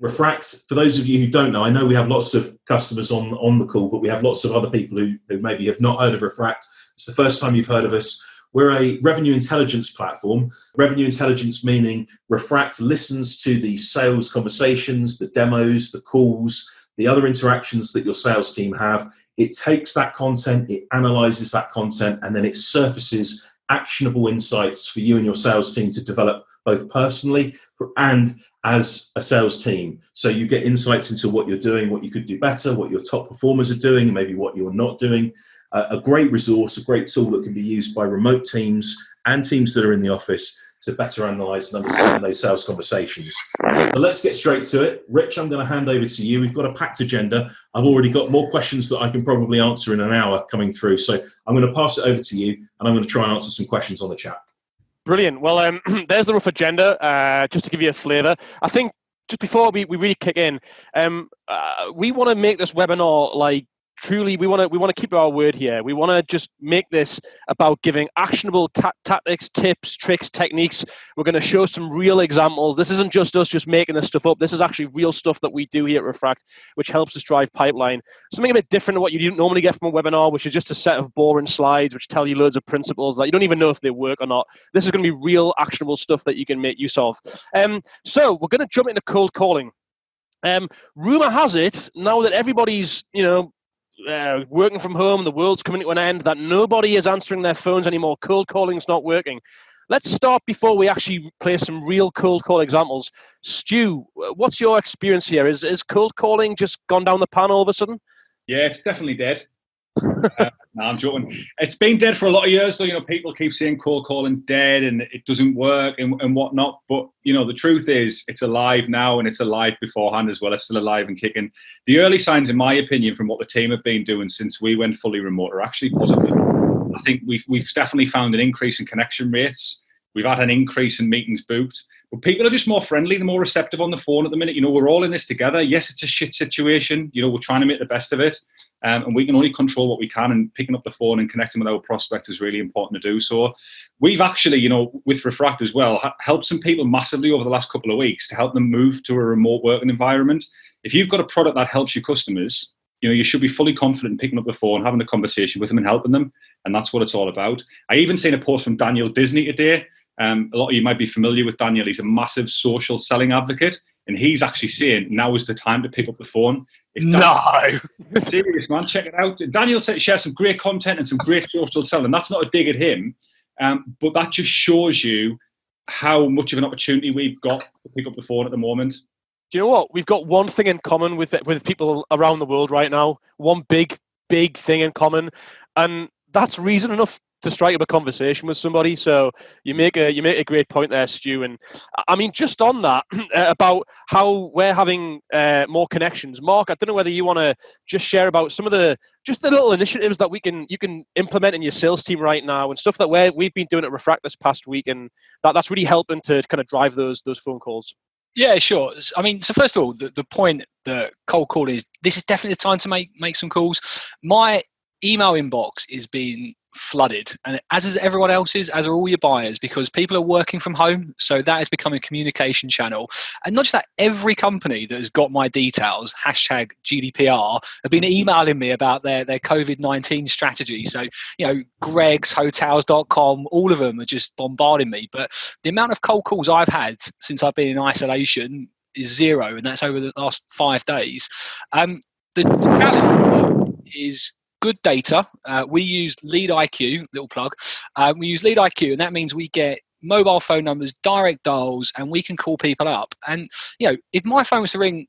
Refract, for those of you who don't know, I know we have lots of customers on the call, but we have lots of other people who maybe have not heard of Refract. It's the first time you've heard of us. We're a revenue intelligence platform. Revenue intelligence meaning Refract listens to the sales conversations, the demos, the calls, the other interactions that your sales team have. It takes that content, it analyzes that content, and then it surfaces actionable insights for you and your sales team to develop both personally and as a sales team. So you get insights into what you're doing, what you could do better, what your top performers are doing, and maybe what you're not doing. A great resource, a great tool that can be used by remote teams and teams that are in the office to better analyze and understand those sales conversations. So let's get straight to it. Rich, I'm going to hand over to you. We've got a packed agenda. I've already got more questions that I can probably answer in an hour coming through. So I'm going to pass it over to you, and I'm going to try and answer some questions on the chat. Brilliant. Well, there's the rough agenda, just to give you a flavour. I think just before we really kick in, we want to make this webinar like truly, we want to keep our word here. We want to just make this about giving actionable tactics, tips, tricks, techniques. We're going to show some real examples. This isn't just us just making this stuff up. This is actually real stuff that we do here at Refract, which helps us drive pipeline. Something a bit different to what you normally get from a webinar, which is just a set of boring slides which tell you loads of principles that you don't even know if they work or not. This is going to be real actionable stuff that you can make use of. So we're going to jump into cold calling. Rumor has it, now that everybody's, working from home, the world's coming to an end, that nobody is answering their phones anymore. Cold calling's not working. Let's start before we actually play some real cold call examples. Stu, what's your experience here? Is cold calling just gone down the pan all of a sudden? Yeah, it's definitely dead. No, I'm joking. It's been dead for a lot of years. So, people keep saying cold calling's dead and it doesn't work and whatnot. But, the truth is it's alive now, and it's alive beforehand as well. It's still alive and kicking. The early signs, in my opinion, from what the team have been doing since we went fully remote are actually positive. I think we've definitely found an increase in connection rates. We've had an increase in meetings booked. But people are just more friendly, they're more receptive on the phone at the minute. We're all in this together. Yes, it's a shit situation. We're trying to make the best of it. And we can only control what we can. And picking up the phone and connecting with our prospects is really important to do. So we've actually, with Refract as well, helped some people massively over the last couple of weeks to help them move to a remote working environment. If you've got a product that helps your customers, you should be fully confident in picking up the phone, having a conversation with them and helping them. And that's what it's all about. I even seen a post from Daniel Disney today. A lot of you might be familiar with Daniel. He's a massive social selling advocate, and he's actually saying now is the time to pick up the phone. Serious, man, check it out. Daniel shares some great content and some great social selling. That's not a dig at him, but that just shows you how much of an opportunity we've got to pick up the phone at the moment. Do you know what? We've got one thing in common with people around the world right now. One big thing in common, and that's reason enough to strike up a conversation with somebody. So you make a great point there, Stu. And I mean, just on that about how we're having more connections. Mark, I don't know whether you want to just share about some of the little initiatives that you can implement in your sales team right now and stuff that we've been doing at Refract this past week, and that's really helping to kind of drive those phone calls. Yeah, sure. I mean, so first of all, the point that cold call is, this is definitely the time to make some calls. My email inbox is being flooded, and as is everyone else's, as are all your buyers, because people are working from home. So that has become a communication channel. And not just that, every company that has got my details, hashtag GDPR, have been emailing me about their COVID-19 strategy. So, Greg's, hotels.com, all of them are just bombarding me. But the amount of cold calls I've had since I've been in isolation is zero, and that's over the last 5 days. The challenge is good data. We use Lead IQ, little plug. We use Lead IQ, and that means we get mobile phone numbers, direct dials, and we can call people up. And if my phone was to ring,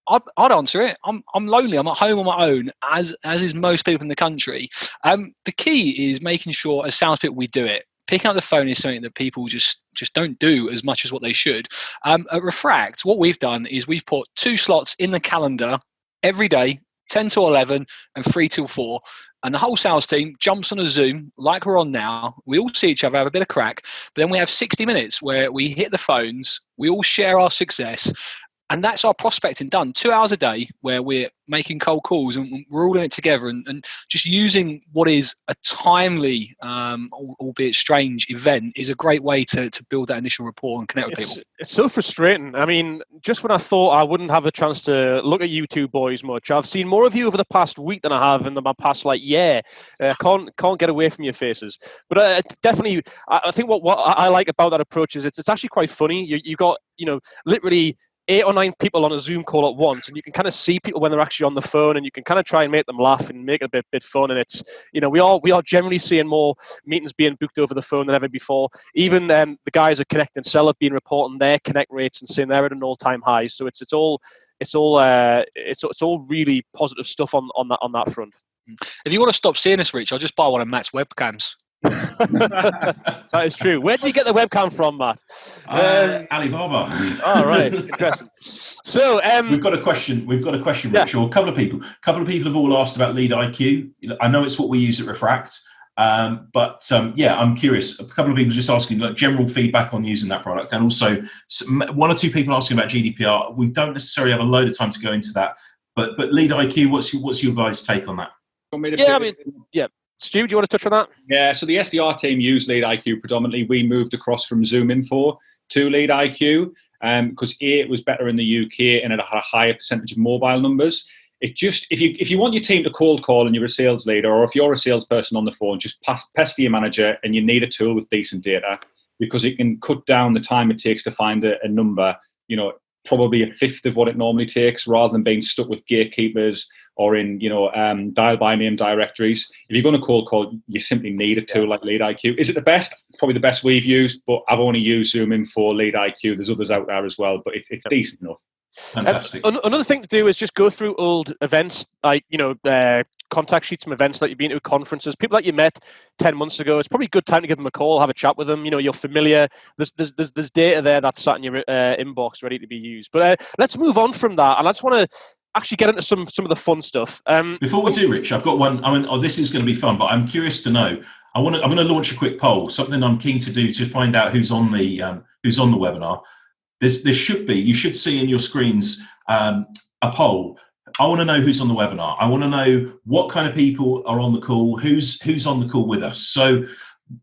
I'd answer it. I'm lonely. I'm at home on my own, as is most people in the country. The key is making sure, as salespeople, we do it. Picking up the phone is something that people just don't do as much as what they should. At Refract, what we've done is we've put 2 slots in the calendar every day, 10 to 11 and 3 till 4. And the whole sales team jumps on a Zoom like we're on now. We all see each other, have a bit of crack. But then we have 60 minutes where we hit the phones. We all share our success. And that's our prospecting done. 2 hours a day where we're making cold calls and we're all in it together and just using what is a timely, albeit strange event is a great way to build that initial rapport and connect with people. It's so frustrating. I mean, just when I thought I wouldn't have a chance to look at you two boys much, I've seen more of you over the past week than I have in my past year. I can't get away from your faces. But definitely, I think what I like about that approach is it's actually quite funny. You got literally 8 or 9 people on a Zoom call at once, and you can kind of see people when they're actually on the phone, and you can kind of try and make them laugh and make it a bit fun. And it's we are generally seeing more meetings being booked over the phone than ever before. Even the guys at Connect and Sell have been reporting their connect rates and saying they're at an all-time high. So it's all really positive stuff on that front. If you want to stop seeing us, Rich, I'll just buy one of Matt's webcams. That is true. Where did you get the webcam from, Matt? Alibaba. All right, interesting. So we've got a question, Rich, or a couple of people have all asked about Lead IQ. I know it's what we use at Refract, but I'm curious. A couple of people just asking general feedback on using that product, and also 1 or 2 people asking about GDPR. We don't necessarily have a load of time to go into that, but Lead IQ, what's your guys' take on that? Stu, do you want to touch on that? Yeah, so the SDR team use Lead IQ predominantly. We moved across from Zoom Info to Lead IQ because it was better in the UK and it had a higher percentage of mobile numbers. It just, if you want your team to cold call and you're a sales leader, or if you're a salesperson on the phone, just pester your manager, and you need a tool with decent data because it can cut down the time it takes to find a number, probably a fifth of what it normally takes, rather than being stuck with gatekeepers or in dial by name directories. If you're going to cold call, you simply need a tool like Lead IQ. Is it the best? Probably the best we've used, but I've only used Zoom Info, Lead IQ. There's others out there as well, but it's decent enough. Fantastic. Another thing to do is just go through old events, like contact sheets from events that you've been to, conferences, people that you met 10 months ago. It's probably a good time to give them a call, have a chat with them. You're familiar. There's data there that's sat in your inbox ready to be used. But let's move on from that, and I just want to actually get into some of the fun stuff. Before we do, Rich, I've got one. This is going to be fun, but I'm curious to know. I'm going to launch a quick poll. Something I'm keen to do to find out who's on the webinar. You should see in your screens a poll. I want to know who's on the webinar. I want to know what kind of people are on the call. Who's on the call with us. So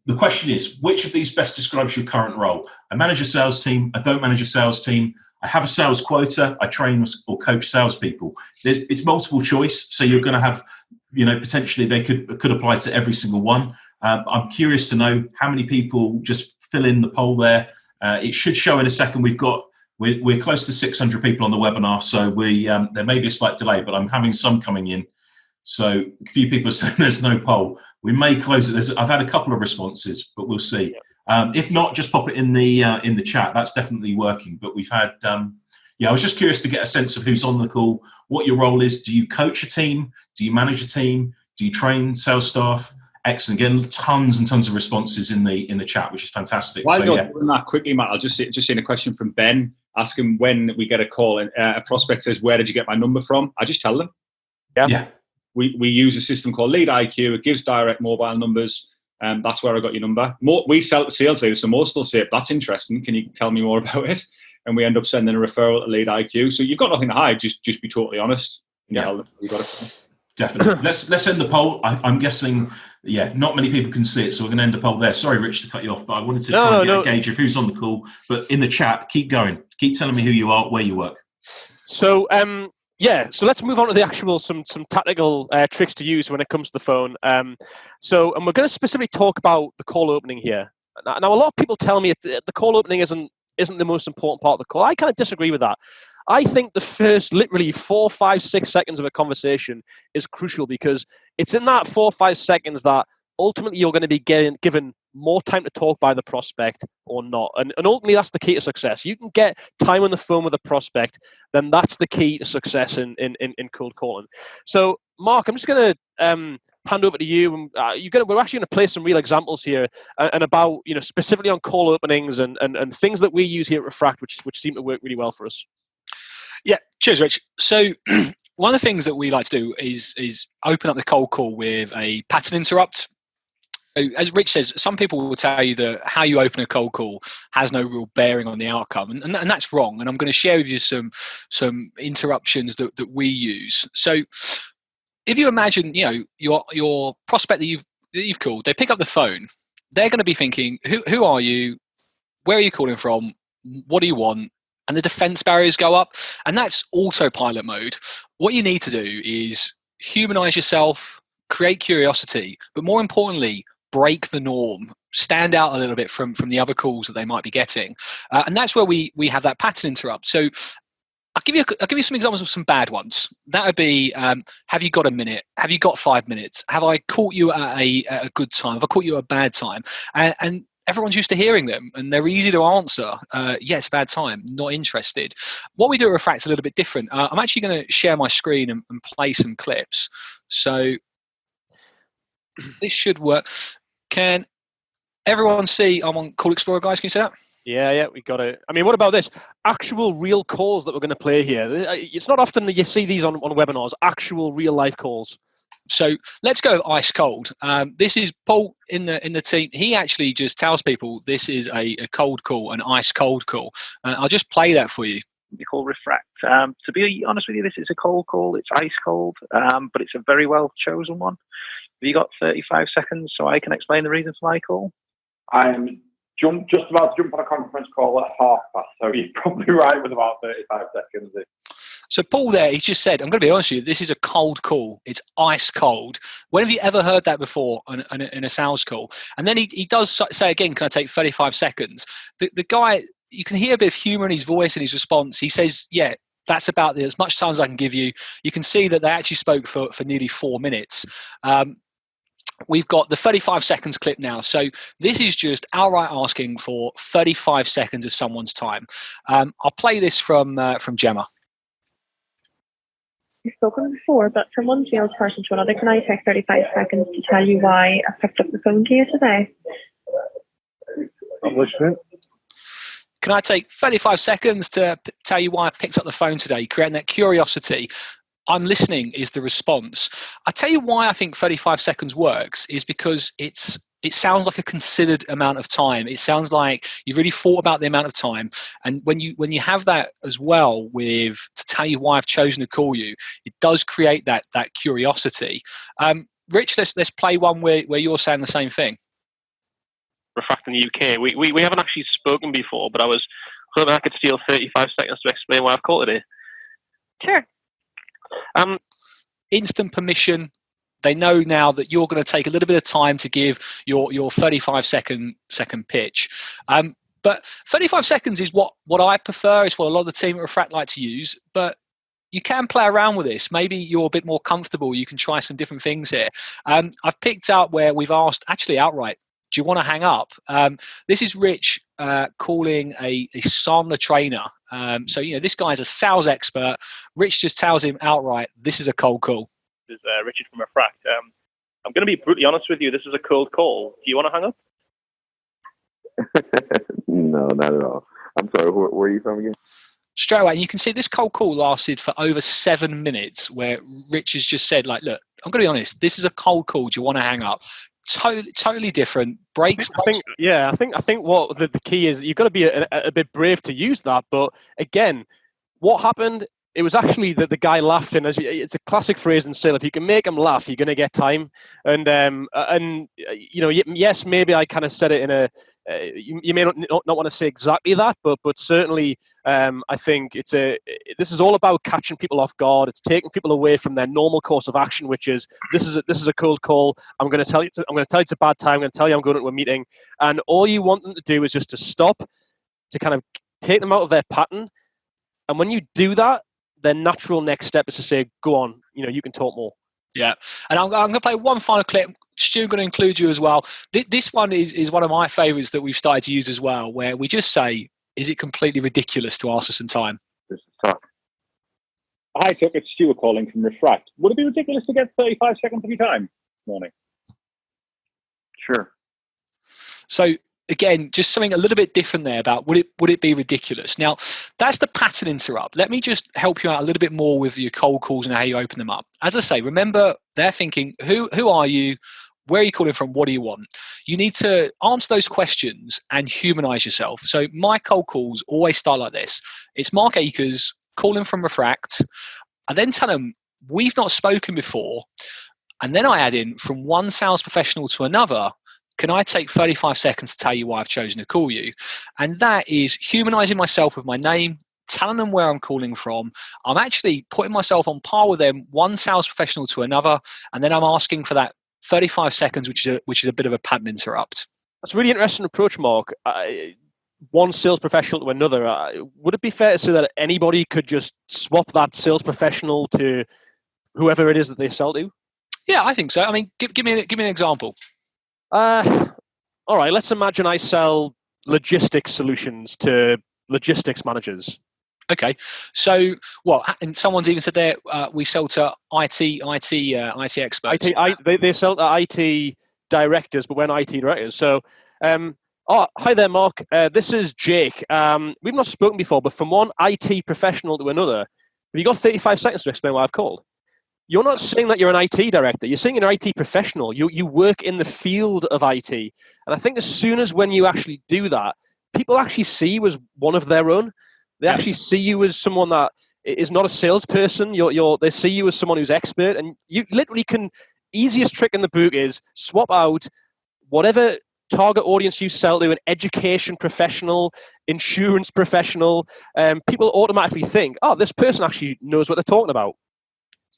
the question is, which of these best describes your current role? I manage a sales team. I don't manage a sales team. I have a sales quota. I train or coach salespeople. It's multiple choice, so you're going to have, potentially they could apply to every single one. I'm curious to know how many people just fill in the poll there. It should show in a second. We're close to 600 people on the webinar, so there may be a slight delay, but I'm having some coming in. So a few people are saying there's no poll. We may close it. I've had a couple of responses, but we'll see. If not, just pop it in the chat. That's definitely working. But we've had, I was just curious to get a sense of who's on the call, what your role is. Do you coach a team? Do you manage a team? Do you train sales staff? Excellent. Again, tons and tons of responses in the chat, which is fantastic. While you're doing that quickly, Matt, I'll just seen a question from Ben asking when we get a call and a prospect says, "Where did you get my number from?" I just tell them. Yeah. We use a system called Lead IQ. It gives direct mobile numbers. That's where I got your number. We sell to sales leaders, so most will say, "That's interesting. Can you tell me more about it?" And we end up sending a referral to Lead IQ. So you've got nothing to hide. Just be totally honest. Yeah. Tell them you got it. Definitely. Let's end the poll. I'm guessing, not many people can see it, so we're going to end the poll there. Sorry, Rich, to cut you off, but I wanted to try and get a gauge of who's on the call. But in the chat, keep going. Keep telling me who you are, where you work. So, so let's move on to the actual some tactical tricks to use when it comes to the phone. And we're going to specifically talk about the call opening here. Now, a lot of people tell me the call opening isn't the most important part of the call. I kind of disagree with that. I think the first literally 4, 5, 6 seconds of a conversation is crucial, because it's in that 4 or 5 seconds that ultimately you're going to be given more time to talk by the prospect or not. And ultimately that's the key to success. You can get time on the phone with a prospect, then that's the key to success in cold calling. So Mark, I'm just going to hand over to you. We're actually going to play some real examples here and about, specifically on call openings and things that we use here at Refract, which seem to work really well for us. Yeah, cheers, Rich. So one of the things that we like to do is open up the cold call with a pattern interrupt. As Rich says, some people will tell you that how you open a cold call has no real bearing on the outcome, and that's wrong. And I'm going to share with you some interruptions that we use. So, if you imagine, your prospect that you've called, they pick up the phone. They're going to be thinking, who are you? Where are you calling from? What do you want? And the defense barriers go up, and that's autopilot mode. What you need to do is humanize yourself, create curiosity, but more importantly, break the norm, stand out a little bit from the other calls that they might be getting. And that's where we have that pattern interrupt. So I'll give you some examples of some bad ones. That would be, have you got a minute? Have you got 5 minutes? Have I caught you at a good time? Have I caught you at a bad time? And everyone's used to hearing them, and they're easy to answer. Yeah, it's a bad time. Not interested. What we do at Refract's a little bit different. I'm actually going to share my screen and play some clips. So this should work. Can everyone see? I'm on Call Explorer, guys. Can you see that? Yeah, we got it. I mean, what about this? Actual real calls that we're going to play here. It's not often that you see these on webinars, actual real life calls. So let's go ice cold. This is Paul in the team. He actually just tells people this is a cold call, an ice cold call. I'll just play that for you. We call Refract. To be honest with you, this is a cold call. It's ice cold, but it's a very well chosen one. Have you got 35 seconds so I can explain the reason for my call? I'm just about to jump on a conference call at 5:30, so you're probably right with about 35 seconds. So Paul there, he just said, I'm going to be honest with you, this is a cold call. It's ice cold. When have you ever heard that before in a sales call? And then he does say again, can I take 35 seconds? The guy, you can hear a bit of humour in his voice and his response. He says, yeah, that's about as much time as I can give you. You can see that they actually spoke for nearly 4 minutes. We've got the 35 seconds clip now. So this is just outright asking for 35 seconds of someone's time. I'll play this from Gemma. You've spoken before, but from one salesperson to another, can I take 35 seconds to tell you why I picked up the phone to you today? I'm listening. Can I take 35 seconds to tell you why I picked up the phone today? Creating that curiosity. I'm listening is the response. I tell you why I think 35 seconds works is because it sounds like a considered amount of time. It sounds like you've really thought about the amount of time. And when you have that as well with to tell you why I've chosen to call you, it does create that curiosity. Rich, let's play one where you're saying the same thing. Refract in the UK. We haven't actually spoken before, but I was hoping I could steal 35 seconds to explain why I've called today. Sure. Instant permission. They know now that you're going to take a little bit of time to give your 35 second pitch. But 35 seconds is what I prefer. It's what a lot of the team at Refract like to use. But you can play around with this. Maybe you're a bit more comfortable. You can try some different things here. I've picked out where we've asked, actually outright, do you want to hang up? This is Rich calling a Sandler trainer. So, this guy's a sales expert. Rich just tells him outright, this is a cold call. This is Richard from Refract. I'm going to be brutally honest with you. This is a cold call. Do you want to hang up? No, not at all. I'm sorry, where are you from again? Straight away, and you can see this cold call lasted for over 7 minutes where Rich has just said, like, look, I'm going to be honest, this is a cold call. Do you want to hang up? Totally different. Breaks. I think what the key is, you've got to be a bit brave to use that. But again, what happened? It was actually that the guy laughed, and it's a classic phrase in sales: if you can make them laugh, you're going to get time. And yes, maybe I kind of said it in a. You may not want to say exactly that, but certainly I think this is all about catching people off guard. It's taking people away from their normal course of action, which is this is a cold call. I'm going to tell you it's a bad time. I'm going to tell you I'm going into a meeting, and all you want them to do is just to stop, to kind of take them out of their pattern. And when you do that, their natural next step is to say, go on, you can talk more. Yeah. And I'm going to play one final clip. Stu, going to include you as well. This one is one of my favourites that we've started to use as well, where we just say, is it completely ridiculous to ask for some time? This is tough. Hi, Tuck. It's Stuart calling from Refract. Would it be ridiculous to get 35 seconds of your time? Morning. Sure. So, again, just something a little bit different there about would it be ridiculous? Now, that's the pattern interrupt. Let me just help you out a little bit more with your cold calls and how you open them up. As I say, remember, they're thinking, who are you? where are you calling from? What do you want? You need to answer those questions and humanize yourself. So my cold calls always start like this. It's Mark Akers calling from Refract. I then tell them we've not spoken before. And then I add in, from one sales professional to another, can I take 35 seconds to tell you why I've chosen to call you? And that is humanizing myself with my name, telling them where I'm calling from. I'm actually putting myself on par with them, one sales professional to another, and then I'm asking for that 35 seconds, which is a bit of a pattern interrupt. That's a really interesting approach, Mark. One sales professional to another. Would it be fair to say that anybody could just swap that sales professional to whoever it is that they sell to? Yeah, I think so. I mean, give me an example. All right, let's imagine I sell logistics solutions to logistics managers. Okay, so and someone's even said there we sell to IT experts. They sell to IT directors, but we're not IT directors. So, hi there, Mark. This is Jake. We've not spoken before, but from one IT professional to another, have you got 35 seconds to explain why I've called? You're not saying that you're an IT director. You're saying you're an IT professional. You work in the field of IT. And I think as soon as when you actually do that, people actually see you as one of their own. They actually see you as someone that is not a salesperson. They see you as someone who's expert. And you literally can, easiest trick in the book is swap out whatever target audience you sell to, an education professional, insurance professional. People automatically think, oh, this person actually knows what they're talking about.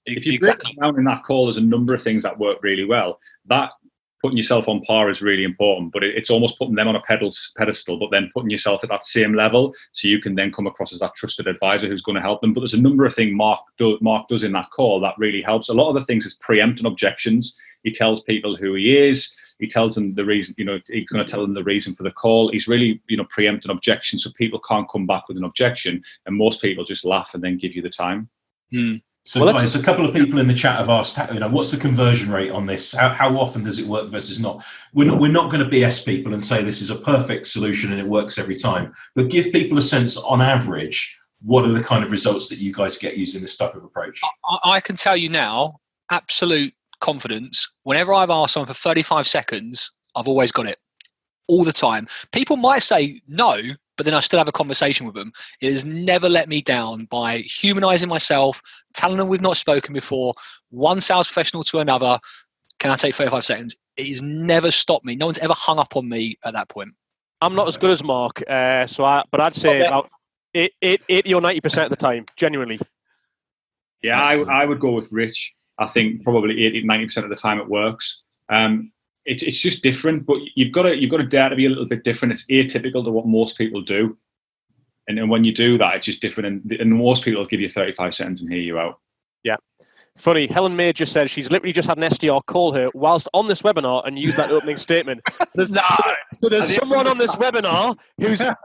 If you break it down in that call, there's a number of things that work really well. That putting yourself on par is really important, but it's almost putting them on a pedestal, but then putting yourself at that same level so you can then come across as that trusted advisor who's going to help them. But there's a number of things Mark does in that call that really helps. A lot of the things is preempting objections. He tells people who he is. He tells them the reason, he's going to tell them the reason for the call. He's really, preempting objections so people can't come back with an objection. And most people just laugh and then give you the time. So guys, a couple of people in the chat have asked, what's the conversion rate on this? How often does it work versus not? We're not going to BS people and say this is a perfect solution and it works every time. But give people a sense, on average, what are the kind of results that you guys get using this type of approach? I can tell you now, absolute confidence. Whenever I've asked someone for 35 seconds, I've always got it. All the time. People might say no, but then I still have a conversation with them. It has never let me down by humanizing myself, telling them we've not spoken before, one sales professional to another. Can I take 35 seconds? It has never stopped me. No one's ever hung up on me at that point. I'm not as good as Mark, but I'd say about 80 or 90% of the time, genuinely. Yeah, I would go with Rich. I think probably 80, 90% of the time it works. It's just different, but you've got to dare to be a little bit different. It's atypical to what most people do, and when you do that, it's just different. And most people will give you 35 seconds and hear you out. Yeah, funny. Helen May just said she's literally just had an SDR call her whilst on this webinar and use that opening statement. There's someone on this webinar who's not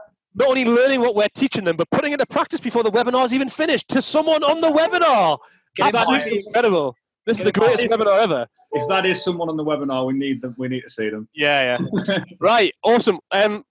only learning what we're teaching them, but putting it into practice before the webinar's even finished. To someone on the webinar, that's incredible. This is the greatest webinar ever. If that is someone on the webinar, we need them. We need to see them. Yeah. Right. Awesome. I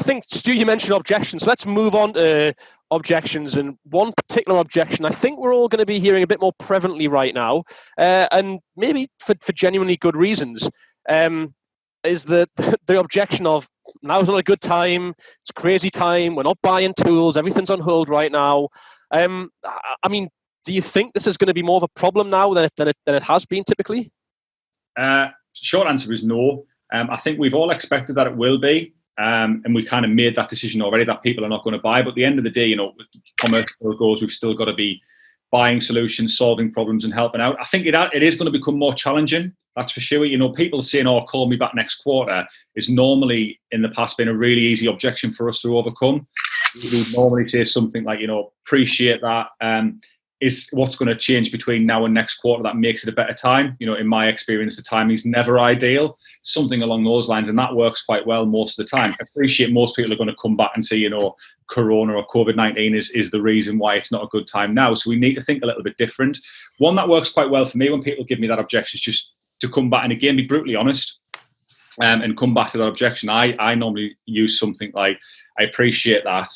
think, Stu, you mentioned objections. So let's move on to objections. And one particular objection I think we're all going to be hearing a bit more prevalently right now, and maybe for genuinely good reasons, is the objection of, now's not a good time, it's a crazy time, we're not buying tools, everything's on hold right now. I mean, do you think this is going to be more of a problem now than it has been typically? Short answer is no. I think we've all expected that it will be, and we kind of made that decision already that people are not going to buy. But at the end of the day, commercial goals, we've still got to be buying solutions, solving problems, and helping out. I think it is going to become more challenging. That's for sure. People saying, "Oh, call me back next quarter," is normally in the past been a really easy objection for us to overcome. We normally say something like, appreciate that. Is what's going to change between now and next quarter that makes it a better time? In my experience, the timing is never ideal. Something along those lines, and that works quite well most of the time. I appreciate most people are going to come back and say, Corona or COVID-19 is the reason why it's not a good time now. So we need to think a little bit different. One that works quite well for me when people give me that objection is just to come back and again be brutally honest, and come back to that objection. I normally use something like, "I appreciate that.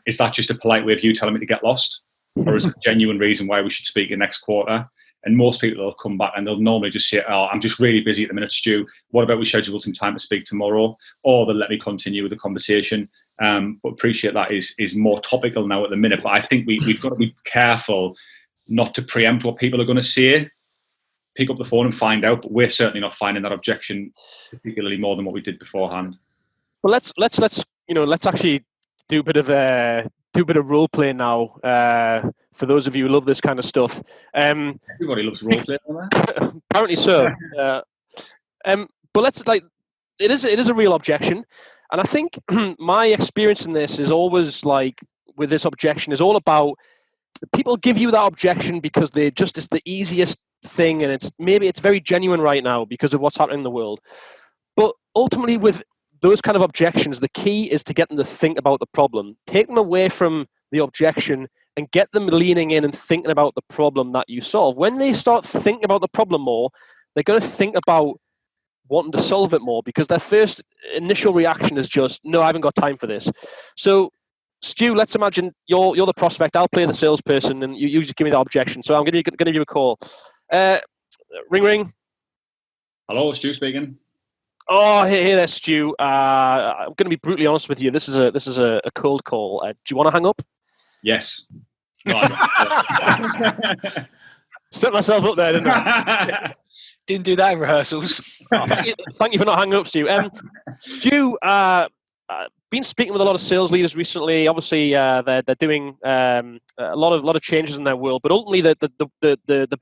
Is that just a polite way of you telling me to get lost? Or is it a genuine reason why we should speak in next quarter?" And most people will come back and they'll normally just say, oh, I'm just really busy at the minute, Stu. What about we schedule some time to speak tomorrow? Or they'll let me continue with the conversation. But appreciate that is more topical now at the minute. But I think we've got to be careful not to preempt what people are going to say. Pick up the phone and find out. But we're certainly not finding that objection particularly more than what we did beforehand. Well, let's actually do a bit of role play now. For those of you who love this kind of stuff, Everybody loves role play, don't they? Apparently so. But it is a real objection, and I think my experience in this is always like with this objection is all about people give you that objection because it's the easiest thing, and it's very genuine right now because of what's happening in the world. But ultimately, with those kind of objections, the key is to get them to think about the problem, take them away from the objection, and get them leaning in and thinking about the problem that you solve. When they start thinking about the problem more, they're going to think about wanting to solve it more because their first initial reaction is just, no, I haven't got time for this. So, Stu, let's imagine you're the prospect. I'll play the salesperson, and you just give me the objection. So I'm going to give you a call. Ring, ring. Hello, Stu speaking. Oh, hey there, Stu. I'm going to be brutally honest with you. This is a cold call. Do you want to hang up? Yes. No, Set myself up there, didn't I? Didn't do that in rehearsals. Thank you for not hanging up, Stu. Stu, been speaking with a lot of sales leaders recently. Obviously, they're doing a lot of changes in their world, but ultimately, the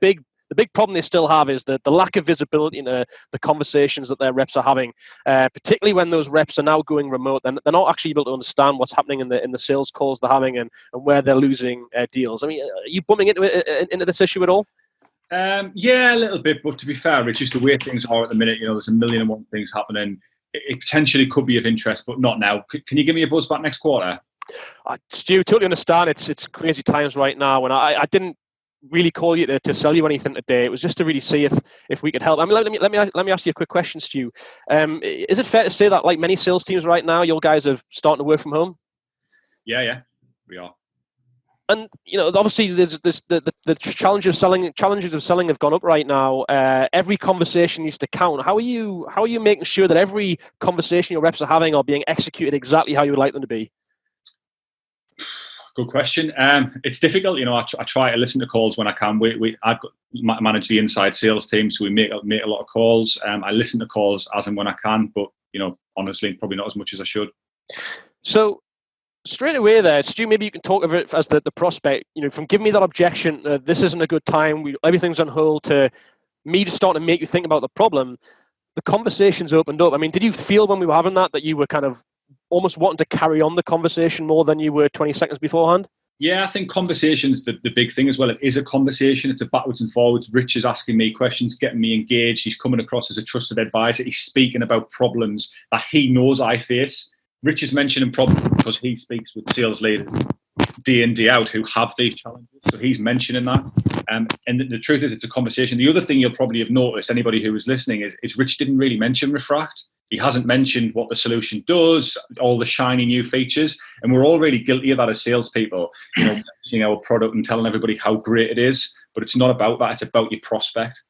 big problem they still have is the lack of visibility in the conversations that their reps are having, particularly when those reps are now going remote. And they're not actually able to understand what's happening in the sales calls they're having and where they're losing deals. I mean, are you bumming into this issue at all? Yeah, a little bit. But to be fair, it's just the way things are at the minute. There's a million and one things happening. It potentially could be of interest, but not now. Can you give me a buzz back next quarter? Stu, totally understand. It's crazy times right now, and I didn't really call you to sell you anything today. It was just to really see if we could help. I mean, let me ask you a quick question, Stu. Is it fair to say that, like many sales teams right now, your guys are starting to work from home? Yeah, we are. And obviously, there's the challenges of selling have gone up right now. Every conversation needs to count. How are you making sure that every conversation your reps are having are being executed exactly how you would like them to be? Good question. It's difficult. I try to listen to calls when I can. I manage the inside sales team, so we make a lot of calls. I listen to calls as and when I can, but honestly, probably not as much as I should. So straight away there, Stu, maybe you can talk of it as the prospect, from giving me that objection, this isn't a good time, everything's on hold, to me just starting to make you think about the problem. The conversation's opened up. I mean, did you feel when we were having that you were kind of almost wanting to carry on the conversation more than you were 20 seconds beforehand? Yeah, I think conversation's the big thing as well. It is a conversation. It's a backwards and forwards. Rich is asking me questions, getting me engaged. He's coming across as a trusted advisor. He's speaking about problems that he knows I face. Rich is mentioning problems because he speaks with sales leaders day in, day out who have these challenges. So he's mentioning that. And the truth is, it's a conversation. The other thing you'll probably have noticed, anybody who was listening, is Rich didn't really mention Refract. He hasn't mentioned what the solution does, all the shiny new features. And we're all really guilty of that as salespeople, mentioning our product and telling everybody how great it is. But it's not about that. It's about your prospect.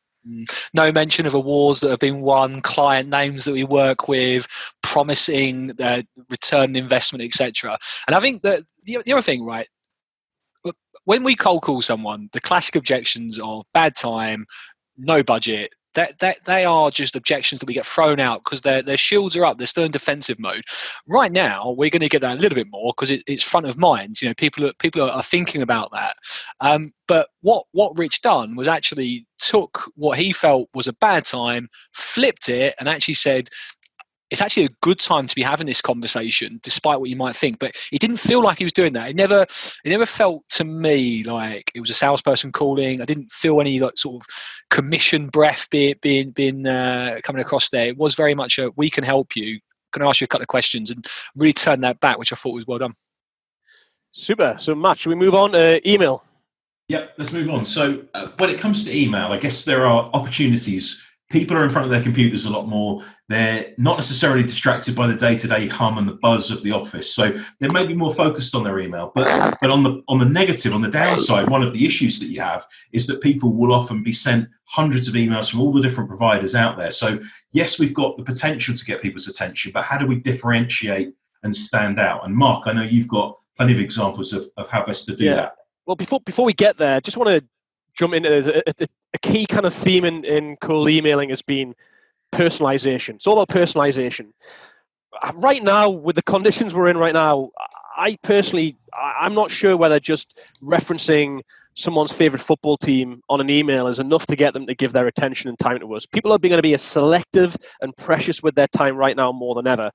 No mention of awards that have been won, client names that we work with, promising return investment, etc. And I think that the other thing, right, when we cold call someone, the classic objections of bad time, no budget, that they are just objections that we get thrown out because their shields are up. They're still in defensive mode. Right now, we're going to get that a little bit more because it's front of mind. People are thinking about that. But what Rich done was actually took what he felt was a bad time, flipped it, and actually said, it's actually a good time to be having this conversation, despite what you might think. But it didn't feel like he was doing that. It never felt to me like it was a salesperson calling. I didn't feel any sort of commission breath being coming across there. It was very much a, we can help you. Can I ask you a couple of questions, and really turn that back, which I thought was well done. Super. So, Matt, should we move on to email? Yep, let's move on. So when it comes to email, I guess there are opportunities people are in front of their computers a lot more. They're not necessarily distracted by the day-to-day hum and the buzz of the office. So they may be more focused on their email. But on the negative, on the downside, one of the issues that you have is that people will often be sent hundreds of emails from all the different providers out there. So yes, we've got the potential to get people's attention, but how do we differentiate and stand out? And Mark, I know you've got plenty of examples of how best to do that. Well, before we get there, I just want to jump into a key kind of theme in cold emailing has been personalization. It's all about personalization. Right now, with the conditions we're in right now, I'm not sure whether just referencing someone's favorite football team on an email is enough to get them to give their attention and time to us. People are going to be as selective and precious with their time right now more than ever.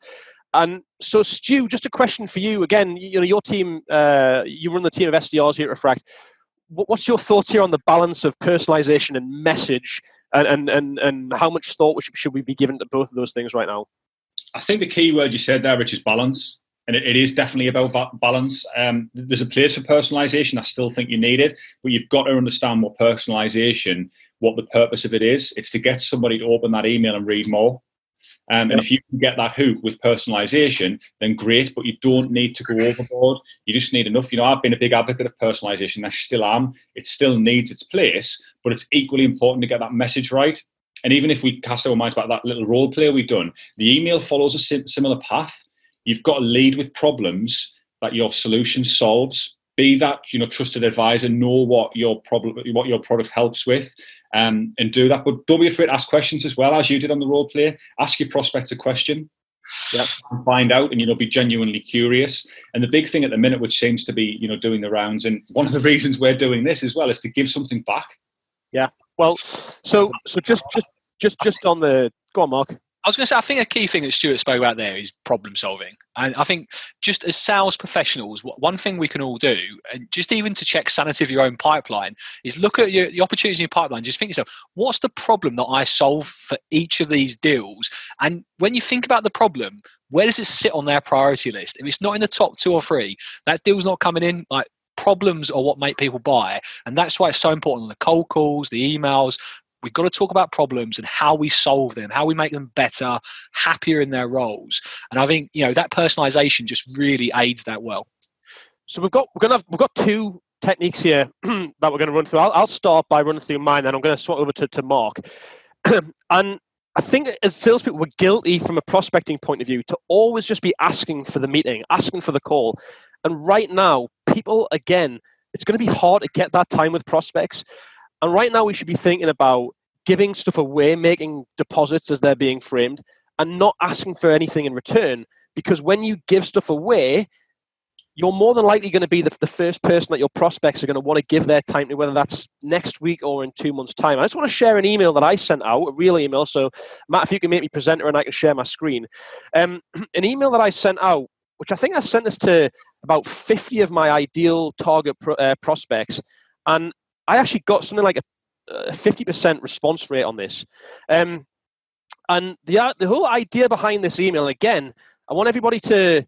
And so, Stu, just a question for you. Again, your team, you run the team of SDRs here at Refract. What's your thoughts here on the balance of personalization and message, and how much thought should we be given to both of those things right now? I think the key word you said there, Rich, is balance. And it is definitely about balance. There's a place for personalization. I still think you need it, but you've got to understand what personalization, what the purpose of it is. It's to get somebody to open that email and read more. And if you can get that hook with personalization, then great, but you don't need to go overboard. You just need enough. I've been a big advocate of personalization. I still am. It still needs its place, but it's equally important to get that message right. And even if we cast our minds back that little role play we've done, the email follows a similar path. You've got to lead with problems that your solution solves. Be that trusted advisor, know what your product helps with, and do that. But don't be afraid to ask questions as well, as you did on the role play. Ask your prospects a question, and find out, and be genuinely curious. And the big thing at the minute, which seems to be doing the rounds, and one of the reasons we're doing this as well, is to give something back. Yeah. Well, so just on the go on, Mark. I was going to say, I think a key thing that Stuart spoke about there is problem solving. And I think just as sales professionals, one thing we can all do, and just even to check sanity of your own pipeline, is look at the opportunities in your pipeline. Just think to yourself, what's the problem that I solve for each of these deals? And when you think about the problem, where does it sit on their priority list? If it's not in the top 2 or 3, that deal's not coming in. Like, problems are what make people buy. And that's why it's so important on the cold calls, the emails. We've got to talk about problems and how we solve them, how we make them better, happier in their roles. And I think, that personalization just really aids that well. So we've got 2 techniques here that we're going to run through. I'll start by running through mine, and I'm going to swap over to Mark. And I think as salespeople, we're guilty from a prospecting point of view to always just be asking for the meeting, asking for the call. And right now, people, again, it's going to be hard to get that time with prospects. And right now we should be thinking about giving stuff away, making deposits as they're being framed, and not asking for anything in return. Because when you give stuff away, you're more than likely going to be the first person that your prospects are going to want to give their time to, whether that's next week or in 2 months' time. I just want to share an email that I sent out, a real email. So, Matt, if you can make me presenter and I can share my screen. An email that I sent out, which I think I sent this to about 50 of my ideal target prospects. And I actually got something like a 50% response rate on this. And the whole idea behind this email, again, I want everybody to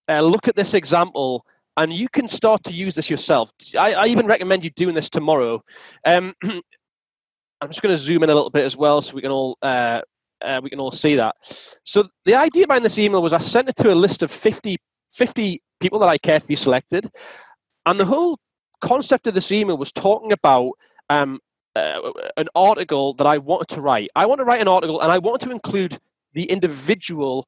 look at this example, and you can start to use this yourself. I even recommend you doing this tomorrow. I'm just going to zoom in a little bit as well so we can all see that. So the idea behind this email was I sent it to a list of 50 people that I carefully selected. And the whole concept of this email was talking about an article that I wanted to write. I want to write an article, and I wanted to include the individual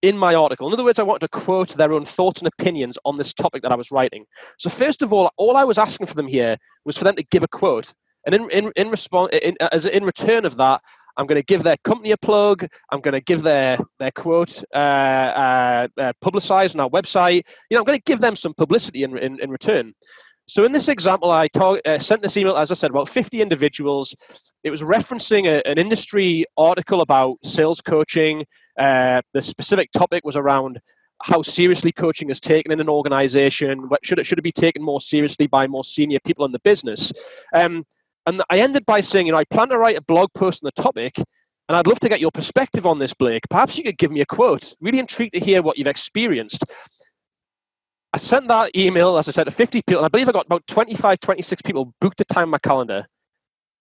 in my article. In other words, I wanted to quote their own thoughts and opinions on this topic that I was writing. So first of all I was asking for them here was for them to give a quote. And in return of that, I'm going to give their company a plug. I'm going to give their quote publicized on our website. I'm going to give them some publicity in return. So in this example, I sent this email, as I said, about 50 individuals. It was referencing an industry article about sales coaching. The specific topic was around how seriously coaching is taken in an organization. Should it be taken more seriously by more senior people in the business? And I ended by saying, I plan to write a blog post on the topic, and I'd love to get your perspective on this, Blake. Perhaps you could give me a quote. Really intrigued to hear what you've experienced. I sent that email, as I said, to 50 people, and I believe I got about 25, 26 people booked a time in my calendar.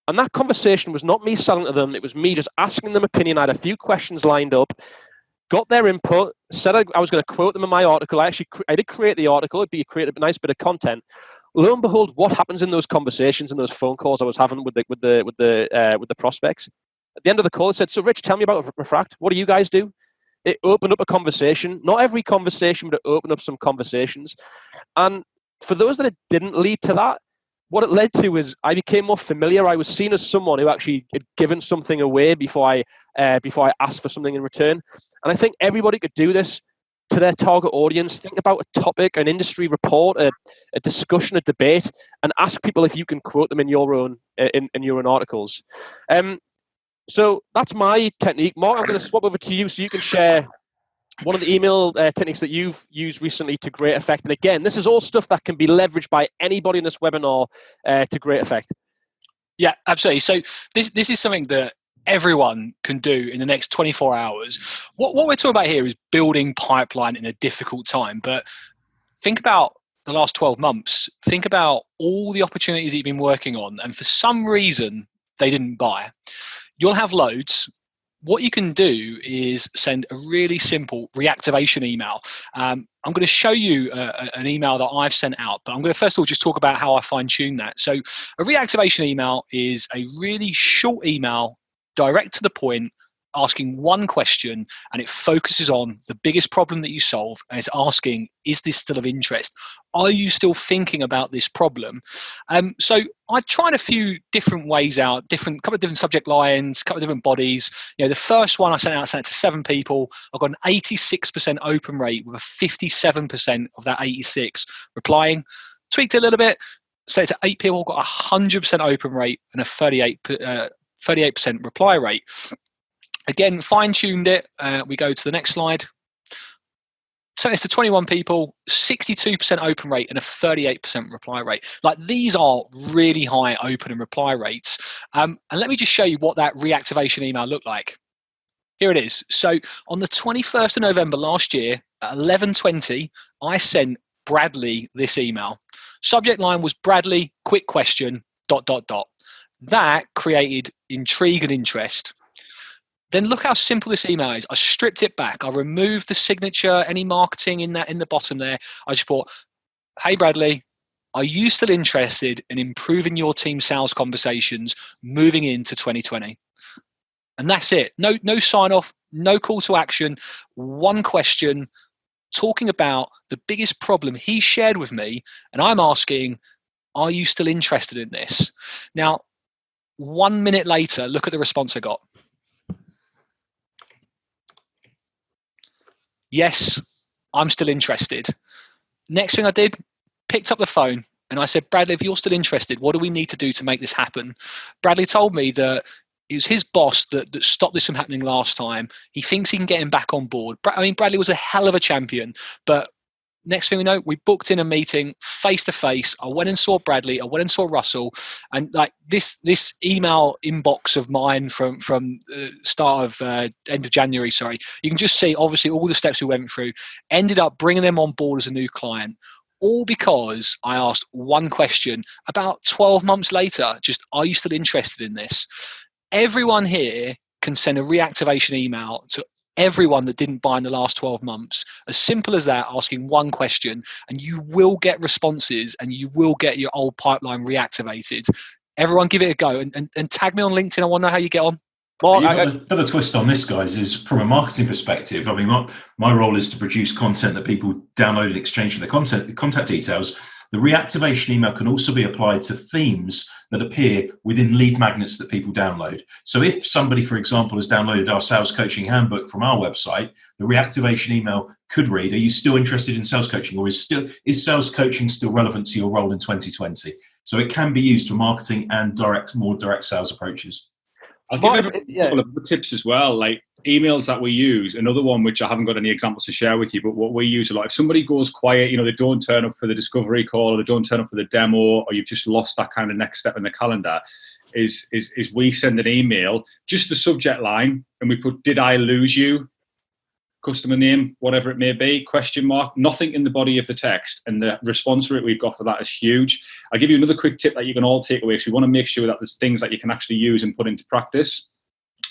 And that conversation was not me selling to them. It was me just asking them opinion. I had a few questions lined up, got their input, said I was going to quote them in my article. I did create the article. It'd be create a nice bit of content. Lo and behold, what happens in those conversations and those phone calls I was having with the prospects? At the end of the call, I said, "So, Rich, tell me about Refract. What do you guys do?" It opened up a conversation. Not every conversation, but it opened up some conversations. And for those that it didn't lead to that, what it led to is I became more familiar. I was seen as someone who actually had given something away before I asked for something in return. And I think everybody could do this to their target audience. Think about a topic, an industry report, a discussion, a debate, and ask people if you can quote them in your own articles. So that's my technique. Mark, I'm going to swap over to you so you can share one of the email techniques that you've used recently to great effect. And again, this is all stuff that can be leveraged by anybody in this webinar to great effect. Yeah, absolutely. So this is something that everyone can do in the next 24 hours. What we're talking about here is building pipeline in a difficult time. But think about the last 12 months. Think about all the opportunities that you've been working on, and for some reason, they didn't buy. You'll have loads. What you can do is send a really simple reactivation email. I'm going to show you an email that I've sent out, but I'm going to first of all just talk about how I fine-tune that. So a reactivation email is a really short email, direct to the point, asking one question, and it focuses on the biggest problem that you solve, and it's asking, is this still of interest? Are you still thinking about this problem? So I tried a few different ways out, couple of different subject lines, couple of different bodies. The first one I sent out to 7 people. I got an 86% open rate with a 57% of that 86 replying. Tweaked it a little bit, sent it to 8 people, got a 100% open rate and a 38% reply rate. Again, fine-tuned it. We go to the next slide. Sent this to 21 people, 62% open rate and a 38% reply rate. Like, these are really high open and reply rates. And let me just show you what that reactivation email looked like. Here it is. So on the 21st of November last year at 11:20, I sent Bradley this email. Subject line was Bradley, quick question, ... That created intrigue and interest. Then look how simple this email is. I stripped it back. I removed the signature, any marketing in the bottom there. I just put, "Hey Bradley, are you still interested in improving your team sales conversations moving into 2020? And that's it. No sign off, no call to action. One question, talking about the biggest problem he shared with me, and I'm asking, are you still interested in this? Now, 1 minute later, look at the response I got. Yes, I'm still interested. Next thing I did, picked up the phone and I said, "Bradley, if you're still interested, what do we need to do to make this happen?" Bradley told me that it was his boss that stopped this from happening last time. He thinks he can get him back on board. Bradley was a hell of a champion, but next thing we know, we booked in a meeting face to face. I went and saw Bradley. I went and saw Russell, and like this email inbox of mine from start of end of January. Sorry, you can just see obviously all the steps we went through. Ended up bringing them on board as a new client, all because I asked one question. About 12 months later, just, are you still interested in this? Everyone here can send a reactivation email to everyone that didn't buy in the last 12 months. As simple as that, asking one question, and you will get responses and you will get your old pipeline reactivated. Everyone give it a go and tag me on LinkedIn. I want to know how you get on. Well, another twist on this, guys, is from a marketing perspective. I mean, my role is to produce content that people download in exchange for the contact details. The reactivation email can also be applied to themes that appear within lead magnets that people download. So if somebody, for example, has downloaded our sales coaching handbook from our website, the reactivation email could read, "Are you still interested in sales coaching?" or is sales coaching still relevant to your role in 2020? So it can be used for marketing and more direct sales approaches. I'll give a couple of tips as well, like emails that we use. Another one, which I haven't got any examples to share with you, but what we use a lot, if somebody goes quiet, they don't turn up for the discovery call, or they don't turn up for the demo, or you've just lost that kind of next step in the calendar, is we send an email, just the subject line, and we put, "Did I lose you?" customer name, whatever it may be, question mark, nothing in the body of the text. And the response rate we've got for that is huge. I'll give you another quick tip that you can all take away. So we want to make sure that there's things that you can actually use and put into practice.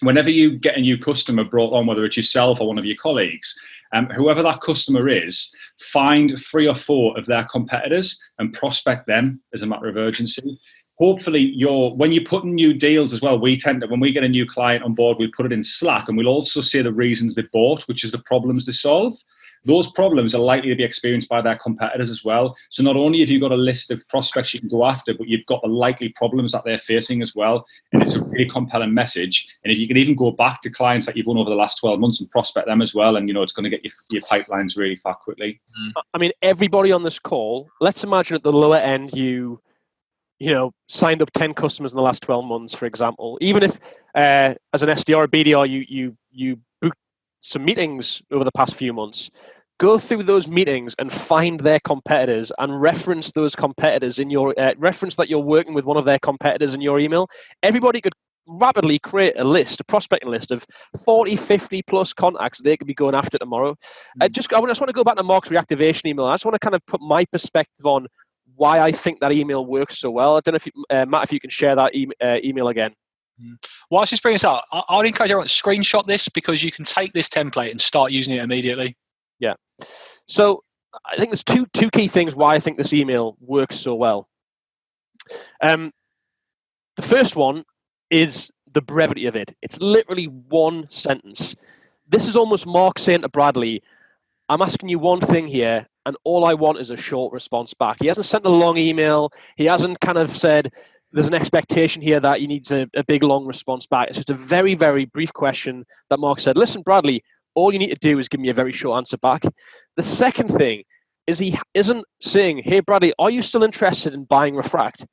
Whenever you get a new customer brought on, whether it's yourself or one of your colleagues, whoever that customer is, find 3 or 4 of their competitors and prospect them as a matter of urgency. Hopefully, when you put in new deals as well, we tend to, when we get a new client on board, we put it in Slack, and we'll also say the reasons they bought, which is the problems they solve. Those problems are likely to be experienced by their competitors as well. So not only have you got a list of prospects you can go after, but you've got the likely problems that they're facing as well. And it's a really compelling message. And if you can even go back to clients that you've won over the last 12 months and prospect them as well, and it's going to get your pipelines really far quickly. I mean, everybody on this call, let's imagine at the lower end, you signed up 10 customers in the last 12 months, for example. Even if, as an SDR or BDR, you booked some meetings over the past few months, go through those meetings and find their competitors and reference those competitors in your reference that you're working with one of their competitors in your email. Everybody could rapidly create a prospecting list of 40, 50 plus contacts they could be going after tomorrow. I just want to go back to Mark's reactivation email. I just want to kind of put my perspective on why I think that email works so well. I don't know if Matt, if you can share that email again. While I was just bringing this up, I would encourage everyone to screenshot this, because you can take this template and start using it immediately. Yeah. So I think there's two key things why I think this email works so well. The first one is the brevity of it. It's literally one sentence. This is almost Mark saying to Bradley, I'm asking you one thing here, and all I want is a short response back. He hasn't sent a long email. He hasn't kind of said, there's an expectation here that he needs a big, long response back. It's just a very, very brief question that Mark said, listen, Bradley, all you need to do is give me a very short answer back. The second thing is he isn't saying, hey, Bradley, are you still interested in buying Refract?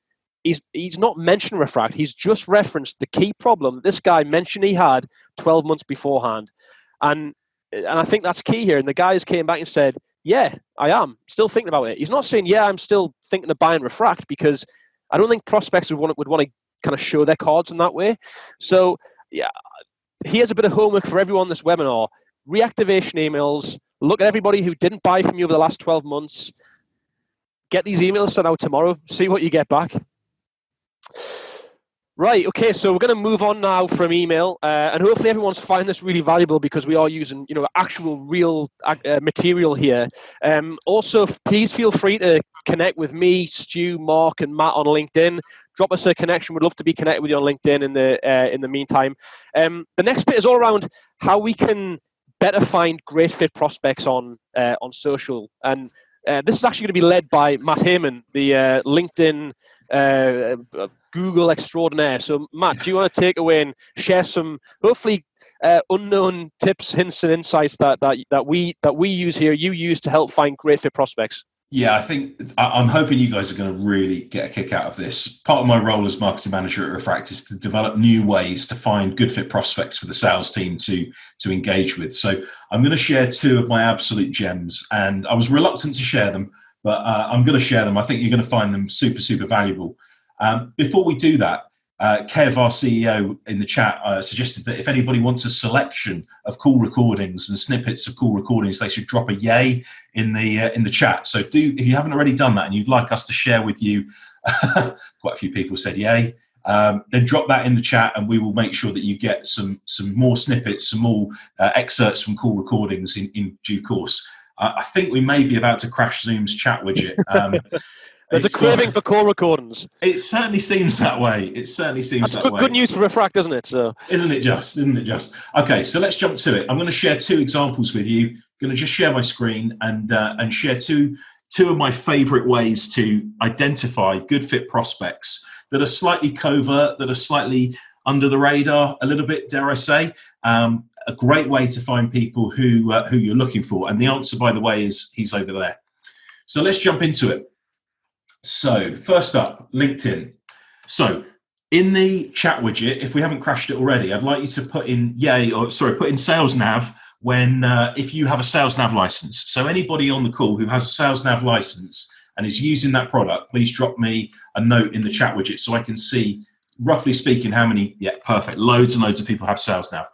He's not mentioned Refract. He's just referenced the key problem this guy mentioned he had 12 months beforehand. And I think that's key here. And the guys came back and said, yeah, I am still thinking about it. He's not saying, yeah, I'm still thinking of buying Refract, because I don't think prospects would want to kind of show their cards in that way. So yeah, here's a bit of homework for everyone in this webinar. Reactivation emails. Look at everybody who didn't buy from you over the last 12 months. Get these emails sent out tomorrow. See what you get back. Right, okay, so we're going to move on now from email, and hopefully everyone's finding this really valuable, because we are using, actual real material here. Also, please feel free to connect with me, Stu, Mark, and Matt on LinkedIn. Drop us a connection. We'd love to be connected with you on LinkedIn in the meantime. The next bit is all around how we can better find great fit prospects on social, and this is actually going to be led by Matt Heyman, the LinkedIn Google extraordinaire. So Matt, do you want to take away and share some hopefully unknown tips, hints, and insights that we use here, you use to help find great fit prospects? Yeah, I'm hoping you guys are going to really get a kick out of this. Part of my role as marketing manager at Refract is to develop new ways to find good fit prospects for the sales team to engage with. So I'm going to share 2 of my absolute gems, and I was reluctant to share them, but I'm going to share them. I think you're going to find them super, super valuable. Before we do that, Kev, our CEO, in the chat suggested that if anybody wants a selection of call recordings and snippets of call recordings, they should drop a yay in the chat. So if you haven't already done that and you'd like us to share with you, quite a few people said yay, then drop that in the chat, and we will make sure that you get some more snippets, some more excerpts from call recordings in due course. I think we may be about to crash Zoom's chat widget. There's a craving for call recordings. It certainly seems that way. That's good news for Refract, isn't it? So Isn't it just? Okay, so let's jump to it. I'm going to share 2 examples with you. I'm going to just share my screen and share two of my favorite ways to identify good fit prospects that are slightly covert, that are slightly under the radar a little bit, dare I say. A great way to find people who you're looking for. And the answer, by the way, is he's over there. So let's jump into it. So first up, LinkedIn. So in the chat widget, if we haven't crashed it already, I'd like you to put in put in Sales Nav when if you have a Sales Nav license. So anybody on the call who has a Sales Nav license and is using that product, please drop me a note in the chat widget so I can see, roughly speaking, how many. Yeah, perfect. Loads and loads of people have Sales Nav.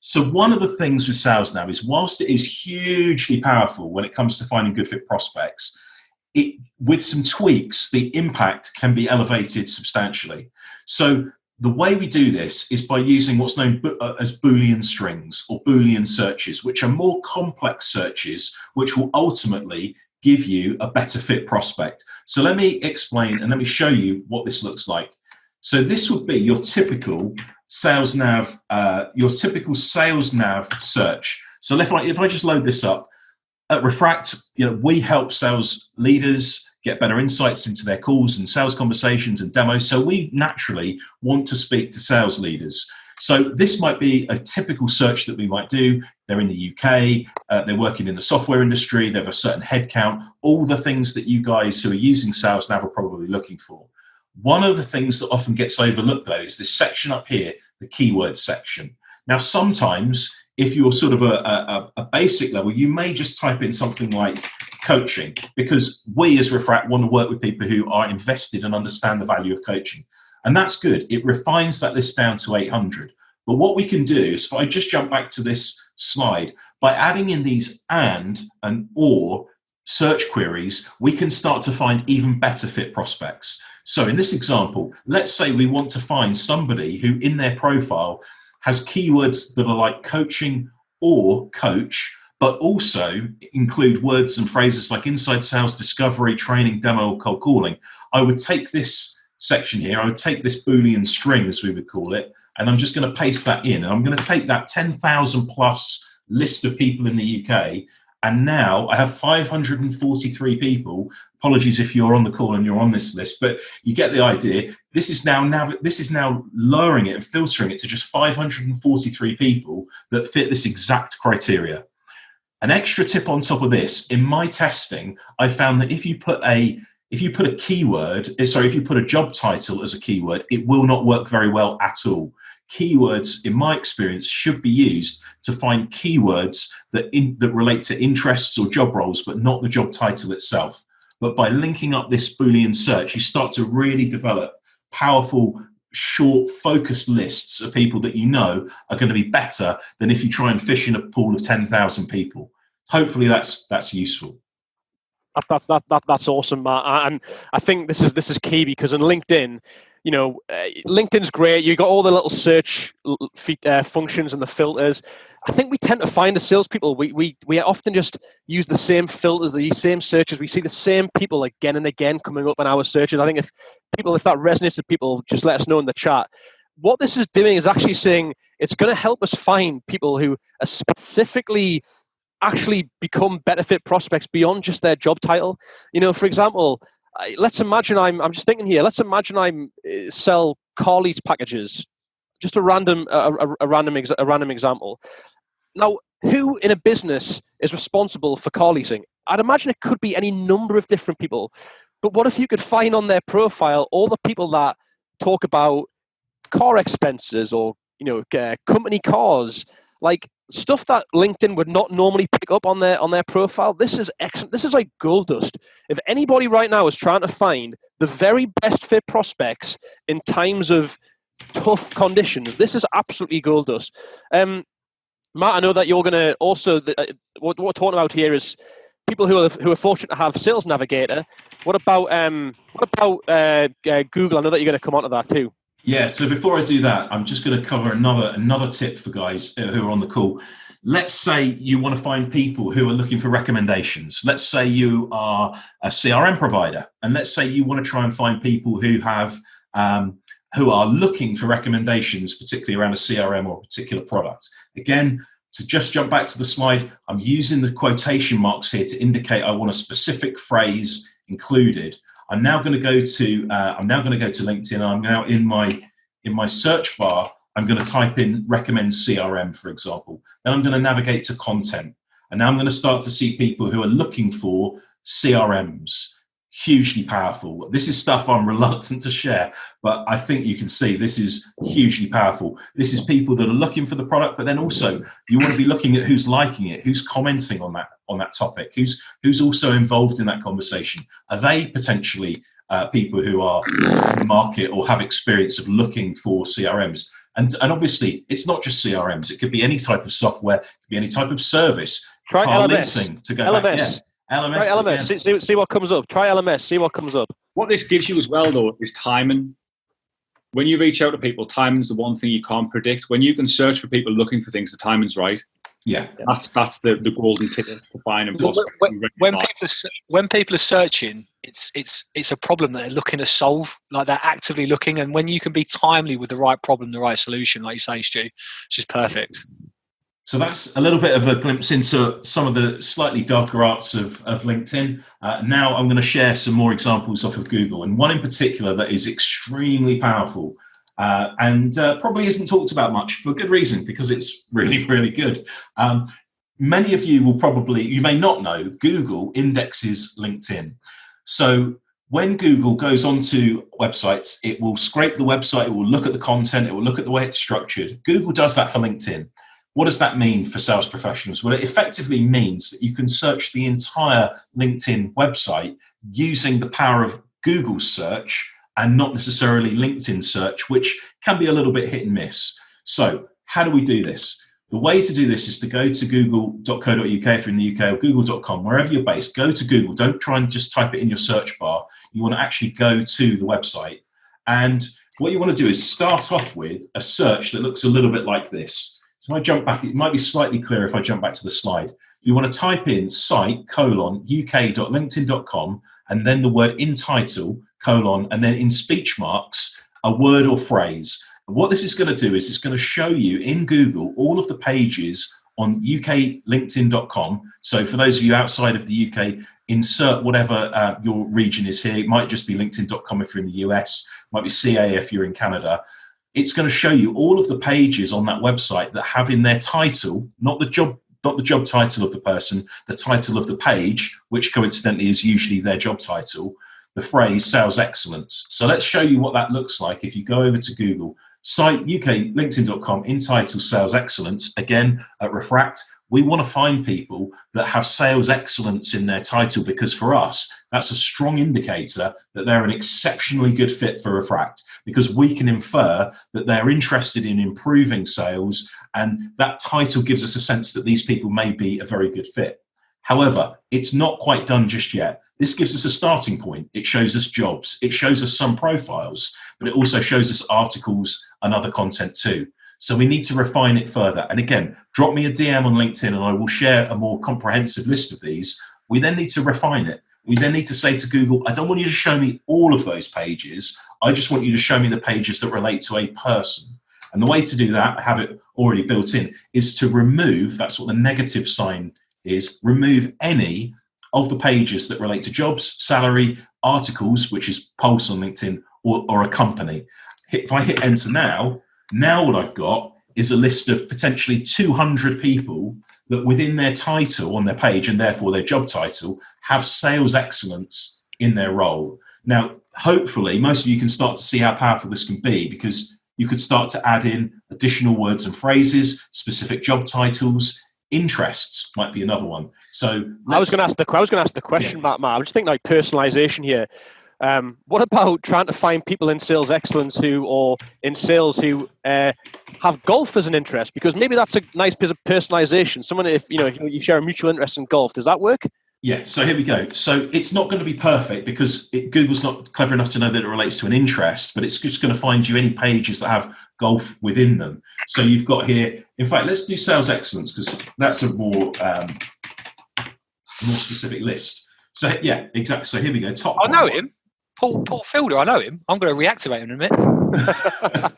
So one of the things with SalesNav is, whilst it is hugely powerful when it comes to finding good fit prospects, with some tweaks, the impact can be elevated substantially. So the way we do this is by using what's known as Boolean strings or Boolean searches, which are more complex searches, which will ultimately give you a better fit prospect. So let me explain and let me show you what this looks like. So this would be your typical SalesNav search. So if I just load this up, at Refract, we help sales leaders get better insights into their calls and sales conversations and demos. So we naturally want to speak to sales leaders. So this might be a typical search that we might do. They're in the UK, they're working in the software industry, they have a certain headcount, all the things that you guys who are using SalesNav are probably looking for. One of the things that often gets overlooked, though, is this section up here, the keyword section. Now, sometimes if you're sort of a basic level, you may just type in something like coaching, because we as Refract want to work with people who are invested and understand the value of coaching. And that's good. It refines that list down to 800. But what we can do is, if I just jump back to this slide, by adding in these and or search queries, we can start to find even better fit prospects. So in this example, let's say we want to find somebody who in their profile has keywords that are like coaching or coach, but also include words and phrases like inside sales, discovery, training, demo, cold calling. I would take this section here, I would take this Boolean string, as we would call it, and I'm just going to paste that in. And I'm going to take that 10,000 plus list of people in the UK, and now I have 543 people. Apologies if you're on the call and you're on this list, but you get the idea. This is now lowering it and filtering it to just 543 people that fit this exact criteria. An extra tip on top of this, in my testing, I found that if you put a job title as a keyword, it will not work very well at all. Keywords, in my experience, should be used to find keywords that relate to interests or job roles, but not the job title itself. But by linking up this Boolean search, you start to really develop powerful, short, focused lists of people that you know are going to be better than if you try and fish in a pool of 10,000 people. Hopefully that's useful. That's awesome, Matt. And I think this is key, because on LinkedIn, LinkedIn's great. You've got all the little search functions and the filters. I think we tend to find as salespeople, we often just use the same filters, the same searches. We see the same people again and again coming up in our searches. I think if that resonates with people, just let us know in the chat. What this is doing is actually saying it's going to help us find people who are specifically actually become better fit prospects beyond just their job title. For example, let's imagine I'm just thinking here. Let's imagine I sell car lease packages. Just a random example. Now, who in a business is responsible for car leasing? I'd imagine it could be any number of different people. But what if you could find on their profile all the people that talk about car expenses or company cars, like stuff that LinkedIn would not normally pick up on their profile? This is excellent. This is like gold dust. If anybody right now is trying to find the very best fit prospects in times of tough conditions, this is absolutely gold dust. Matt, I know that you're going to also, what we're talking about here is people who are fortunate to have Sales Navigator. What about Google? I know that you're going to come onto that too. Yeah, so before I do that, I'm just going to cover another tip for guys who are on the call. Let's say you want to find people who are looking for recommendations. Let's say you are a CRM provider, and let's say you want to try and find people who are looking for recommendations, particularly around a CRM or a particular product. Again, to just jump back to the slide, I'm using the quotation marks here to indicate I want a specific phrase included. I'm now going to go to LinkedIn. I'm now in my search bar. I'm going to type in recommend CRM, for example. Then I'm going to navigate to content, and now I'm going to start to see people who are looking for CRMs. Hugely powerful. This is stuff I'm reluctant to share, but I think you can see this is hugely powerful. This is people that are looking for the product, but then also you want to be looking at who's liking it, who's commenting on that topic, who's also involved in that conversation. Are they potentially people who are in the market or have experience of looking for CRMs? And obviously, it's not just CRMs. It could be any type of software, it could be any type of service. Try Car LMS. leasing, to go LMS. back. Yeah. LMS. Try LMS. See what comes up. Try LMS. See what comes up. What this gives you as well, though, is timing. When you reach out to people, timing's the one thing you can't predict. When you can search for people looking for things, the timing's right. Yeah, that's the golden ticket to find and prospect. When people are searching, it's a problem that they're looking to solve. Like, they're actively looking, and when you can be timely with the right problem, the right solution, like you say, Stu, it's just perfect. So that's a little bit of a glimpse into some of the slightly darker arts of LinkedIn. Now I'm going to share some more examples off of Google, and one in particular that is extremely powerful and probably isn't talked about much, for good reason, because it's really, really good. Many of you you may not know, Google indexes LinkedIn. So when Google goes onto websites, it will scrape the website, it will look at the content, it will look at the way it's structured. Google does that for LinkedIn. What does that mean for sales professionals? Well, it effectively means that you can search the entire LinkedIn website using the power of Google search and not necessarily LinkedIn search, which can be a little bit hit and miss. So how do we do this? The way to do this is to go to google.co.uk if you're in the UK, or google.com, wherever you're based. Go to Google. Don't try and just type it in your search bar. You want to actually go to the website. And what you want to do is start off with a search that looks a little bit like this. So if I jump back, it might be slightly clearer if I jump back to the slide. You want to type in site:/uk.linkedin.com and then the word in title, : and then in speech marks, a word or phrase. And what this is going to do is it's going to show you in Google all of the pages on uklinkedin.com. So for those of you outside of the UK, insert whatever your region is here. It might just be linkedin.com if you're in the US, it might be CA if you're in Canada. It's going to show you all of the pages on that website that have in their title, not the job title of the person, the title of the page, which coincidentally is usually their job title, the phrase sales excellence. So let's show you what that looks like if you go over to Google, site uklinkedin.com, in title sales excellence, again at Refract. We want to find people that have sales excellence in their title, because for us, that's a strong indicator that they're an exceptionally good fit for Refract, because we can infer that they're interested in improving sales, and that title gives us a sense that these people may be a very good fit. However, it's not quite done just yet. This gives us a starting point. It shows us jobs, it shows us some profiles, but it also shows us articles and other content too. So we need to refine it further. And again, drop me a DM on LinkedIn and I will share a more comprehensive list of these. We then need to refine it. We then need to say to Google, I don't want you to show me all of those pages. I just want you to show me the pages that relate to a person. And the way to do that, I have it already built in, is to remove, that's what the negative sign is, remove any of the pages that relate to jobs, salary, articles, which is Pulse on LinkedIn, or a company. If I hit enter now what I've got is a list of potentially 200 people that within their title on their page, and therefore their job title, have sales excellence in their role. Now, hopefully, most of you can start to see how powerful this can be, because you could start to add in additional words and phrases, specific job titles. Interests might be another one. So I was going to ask the question, Matt. I was just thinking like personalization here. What about trying to find people in sales excellence or in sales who have golf as an interest? Because maybe that's a nice bit of personalization. Someone, if you share a mutual interest in golf, does that work? Yeah, so here we go. So it's not going to be perfect, because Google's not clever enough to know that it relates to an interest, but it's just going to find you any pages that have golf within them. So you've got here, in fact, let's do sales excellence, because that's a more specific list. So yeah, exactly. So here we go. Top. I know him. Paul Fielder, I know him. I'm going to reactivate him in a minute.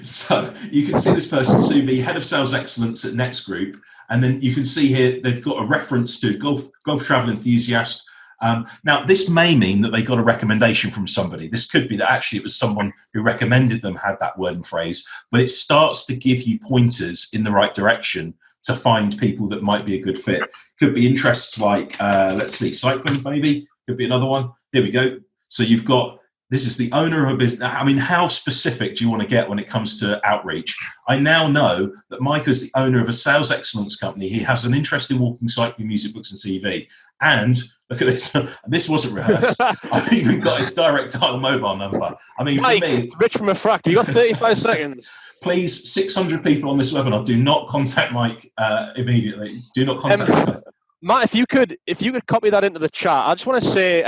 So you can see this person, Suvi, head of sales excellence at Next Group. And then you can see here, they've got a reference to golf travel enthusiast. Now, this may mean that they got a recommendation from somebody. This could be that actually it was someone who recommended them had that word and phrase, but it starts to give you pointers in the right direction to find people that might be a good fit. Could be interests like, let's see, cycling maybe, could be another one. Here we go. So you've got This is the owner of a business. I mean, how specific do you want to get when it comes to outreach? I now know that Mike is the owner of a sales excellence company. He has an interest in walking, cycling, music, books, and TV. And look at this. This wasn't rehearsed. I've even got his direct dial mobile number. I mean, Mike, for me, Rich from Refract, you got 35 seconds. Please, 600 people on this webinar, do not contact Mike immediately. Do not contact him. Matt, if you could copy that into the chat. I just want to say,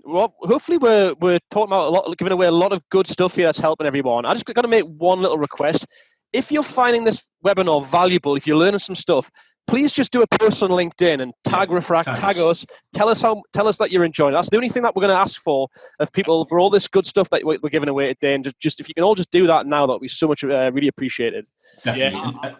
well, hopefully we're talking about giving away a lot of good stuff here that's helping everyone. I just got to make one little request. If you're finding this webinar valuable, if you're learning some stuff, please just do a post on LinkedIn and tag Refract, tag us, tell us that you're enjoying it. That's the only thing that we're going to ask for of people for all this good stuff that we're giving away today. And just if you can all just do that now, that would be so much really appreciated. Definitely. Yeah.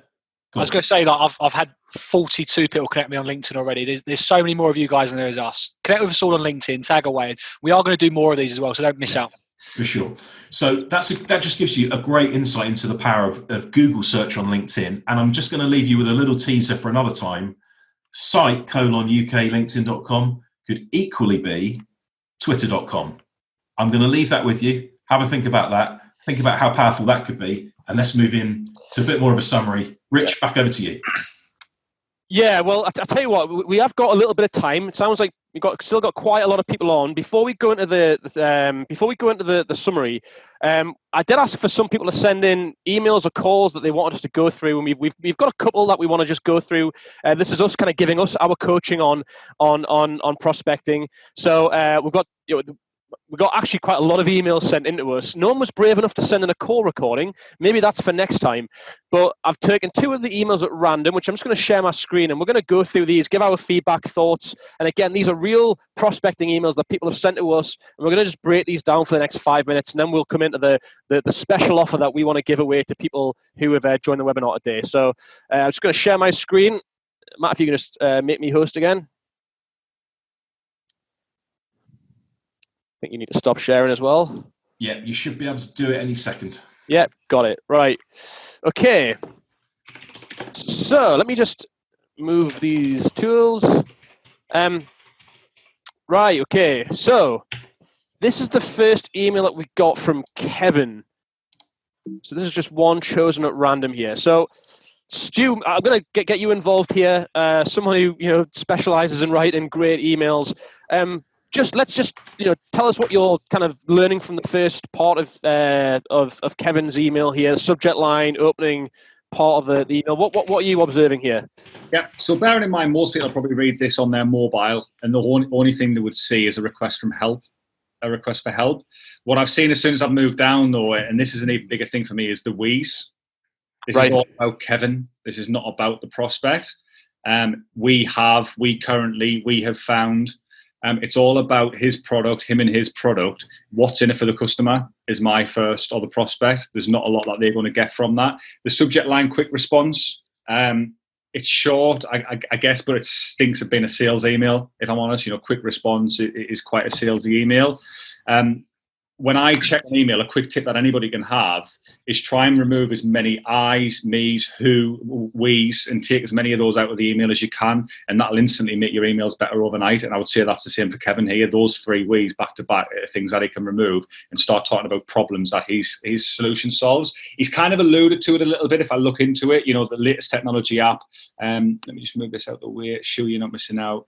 I was going to say that I've had 42 people connect me on LinkedIn already. There's so many more of you guys than there is us. Connect with us all on LinkedIn, tag away. We are going to do more of these as well, so don't miss out. For sure. So that just gives you a great insight into the power of Google search on LinkedIn. And I'm just going to leave you with a little teaser for another time. site:/UKLinkedIn.com could equally be Twitter.com. I'm going to leave that with you. Have a think about that. Think about how powerful that could be. And let's move in to a bit more of a summary. Rich, back over to you. Yeah, well, I tell you what, we have got a little bit of time. It sounds like we've still got quite a lot of people on. Before we go into the summary, I did ask for some people to send in emails or calls that they wanted us to go through, and we've got a couple that we want to just go through. This is us kind of giving us our coaching on prospecting. So we've got actually quite a lot of emails sent into us. No one was brave enough to send in a call recording. Maybe that's for next time. But I've taken 2 of the emails at random, which I'm just going to share my screen, and we're going to go through these, give our feedback, thoughts. And again, these are real prospecting emails that people have sent to us. And we're going to just break these down for the next 5 minutes, and then we'll come into the special offer that we want to give away to people who have joined the webinar today. So I'm just going to share my screen. Matt, if you can just make me host again. I think you need to stop sharing as well. Yeah, you should be able to do it any second. Yeah, got it. Right. Okay. So let me just move these tools. Right, okay. So this is the first email that we got from Kevin. So this is just one chosen at random here. So Stu, I'm going to get you involved here. Someone who specializes in writing great emails. Let's tell us what you're kind of learning from the first part of Kevin's email here. Subject line, opening part of the email. What are you observing here? Yeah. So bearing in mind, most people probably read this on their mobile, and the only thing they would see is a request for help. What I've seen as soon as I've moved down, though, and this is an even bigger thing for me, is the we's. This is all about Kevin. This is not about the prospect. We have found. It's all about his product, him and his product. What's in it for the customer is my first, or the prospect. There's not a lot that they're going to get from that. The subject line, quick response. It's short, I guess, but it stinks of being a sales email, if I'm honest. Quick response is quite a salesy email. When I check an email, a quick tip that anybody can have is try and remove as many I's, me's, who, we's, and take as many of those out of the email as you can, and that'll instantly make your emails better overnight. And I would say that's the same for Kevin here. Those 3 we's back to back are things that he can remove and start talking about problems that his solution solves. He's kind of alluded to it a little bit if I look into it, the latest technology app. Let me just move this out of the way, sure you're not missing out.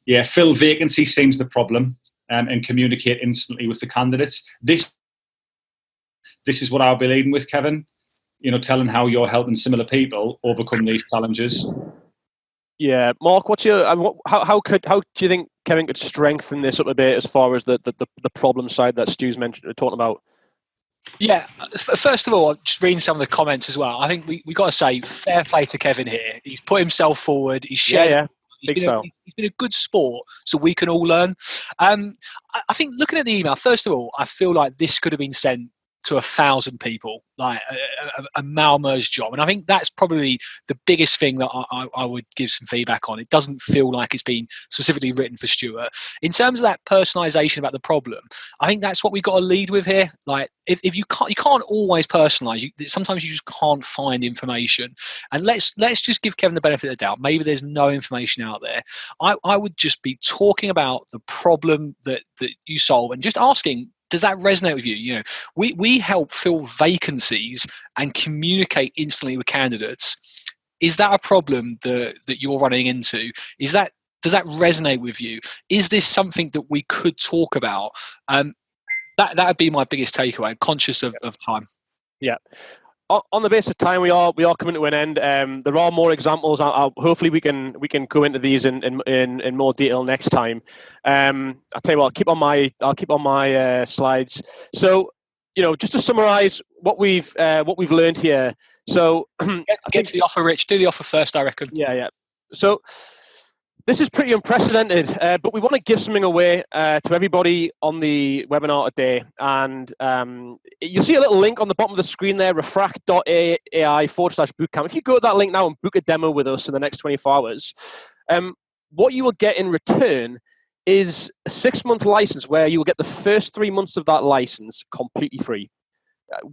Yeah, fill vacancy seems the problem. And communicate instantly with the candidates. This is what I'll be leading with, Kevin. Telling how you're helping similar people overcome these challenges. Yeah, Mark, what's your how do you think Kevin could strengthen this up a bit as far as the problem side that Stu's talking about? Yeah, first of all, just reading some of the comments as well. I think we got to say fair play to Kevin here. He's put himself forward. He's shared. Yeah. He's been a good sport, so we can all learn. I think looking at the email, first of all, I feel like this could have been sent to 1,000 people, like a Malmer's job. And I think that's probably the biggest thing that I would give some feedback on. It doesn't feel like it's been specifically written for Stuart. In terms of that personalization about the problem, I think that's what we've got to lead with here. Like if you can't always personalize. Sometimes you just can't find information. And let's just give Kevin the benefit of the doubt. Maybe there's no information out there. I would just be talking about the problem that you solve and just asking, does that resonate with you? You know, we help fill vacancies and communicate instantly with candidates. Is that a problem that you're running into? Does that resonate with you? Is this something that we could talk about? That would be my biggest takeaway. I'm conscious of time. Yeah. On the basis of time, we are coming to an end. There are more examples. Hopefully, we can go into these in more detail next time. I'll tell you what. I'll keep on my slides. So, just to summarise what we've learned here. So, get to the offer, Rich. Do the offer first, I reckon. Yeah. So, this is pretty unprecedented, but we want to give something away to everybody on the webinar today. And you'll see a little link on the bottom of the screen there, Refract.ai/bootcamp. If you go to that link now and book a demo with us in the next 24 hours, what you will get in return is a 6-month license where you will get the first 3 months of that license completely free.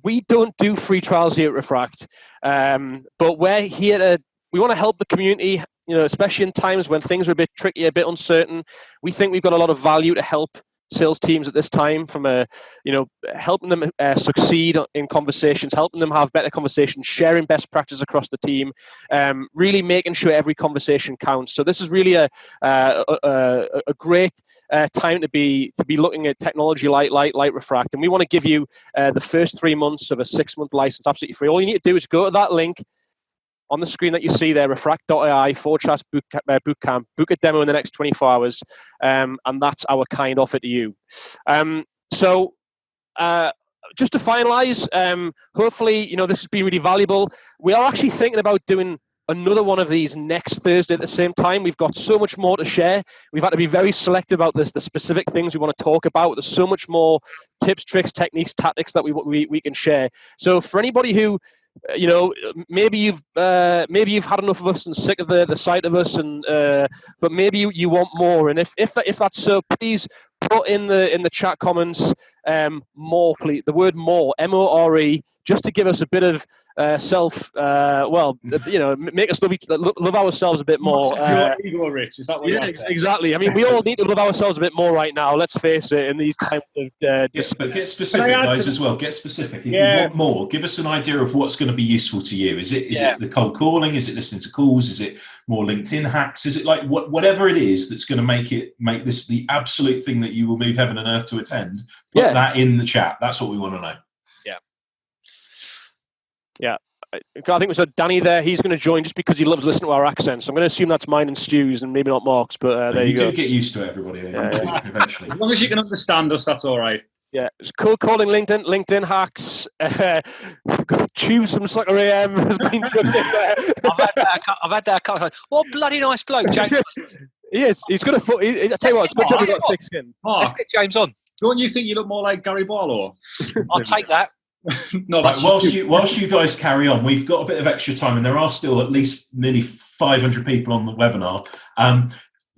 We don't do free trials here at Refract, but we're here we want to help the community, especially in times when things are a bit tricky, a bit uncertain. We think we've got a lot of value to help sales teams at this time from helping them succeed in conversations, helping them have better conversations, sharing best practice across the team, really making sure every conversation counts. So this is really a great time to be looking at technology like Refract, and we want to give you the first 3 months of a 6-month license absolutely free. All you need to do is go to that link on the screen that you see there, Refract.ai/bootcamp, book a demo in the next 24 hours, and that's our kind offer to you. So just to finalize, hopefully, this has been really valuable. We are actually thinking about doing another one of these next Thursday at the same time. We've got so much more to share. We've had to be very selective about the specific things we want to talk about. There's so much more tips, tricks, techniques, tactics that we can share. So for anybody who maybe you've had enough of us and sick of the sight of us, and but maybe you want more. And if that's so, please put in the chat comments more, please. The word more, MORE, just to give us a bit of make us love ourselves a bit more. Ego, Rich, is that what exactly. I mean, we all need to love ourselves a bit more right now. Let's face it. In these times of but get specific, guys, as well. Get specific. If you want more, give us an idea of what's going to be useful to you. Is it the cold calling? Is it listening to calls? Is it more LinkedIn hacks? Is it like whatever it is that's going to make this the absolute thing that you will move heaven and earth to attend? Put that in the chat. That's what we want to know. Yeah, I think we saw Danny there. He's going to join just because he loves listening to our accents. I'm going to assume that's mine and Stu's and maybe not Mark's, but there you go. You do get used to it, everybody, eventually. As long as you can understand us, that's all right. Yeah, it's cold calling LinkedIn hacks. Choose some Sucker AM has been put in there. I've had that a couple of times. What a bloody nice bloke, James. He is. He's going to put. I tell you what, it's got thick skin. Let's get James on. Don't you think you look more like Gary Barlow? I'll take that. No, right, whilst you guys carry on, we've got a bit of extra time, and there are still at least nearly 500 people on the webinar.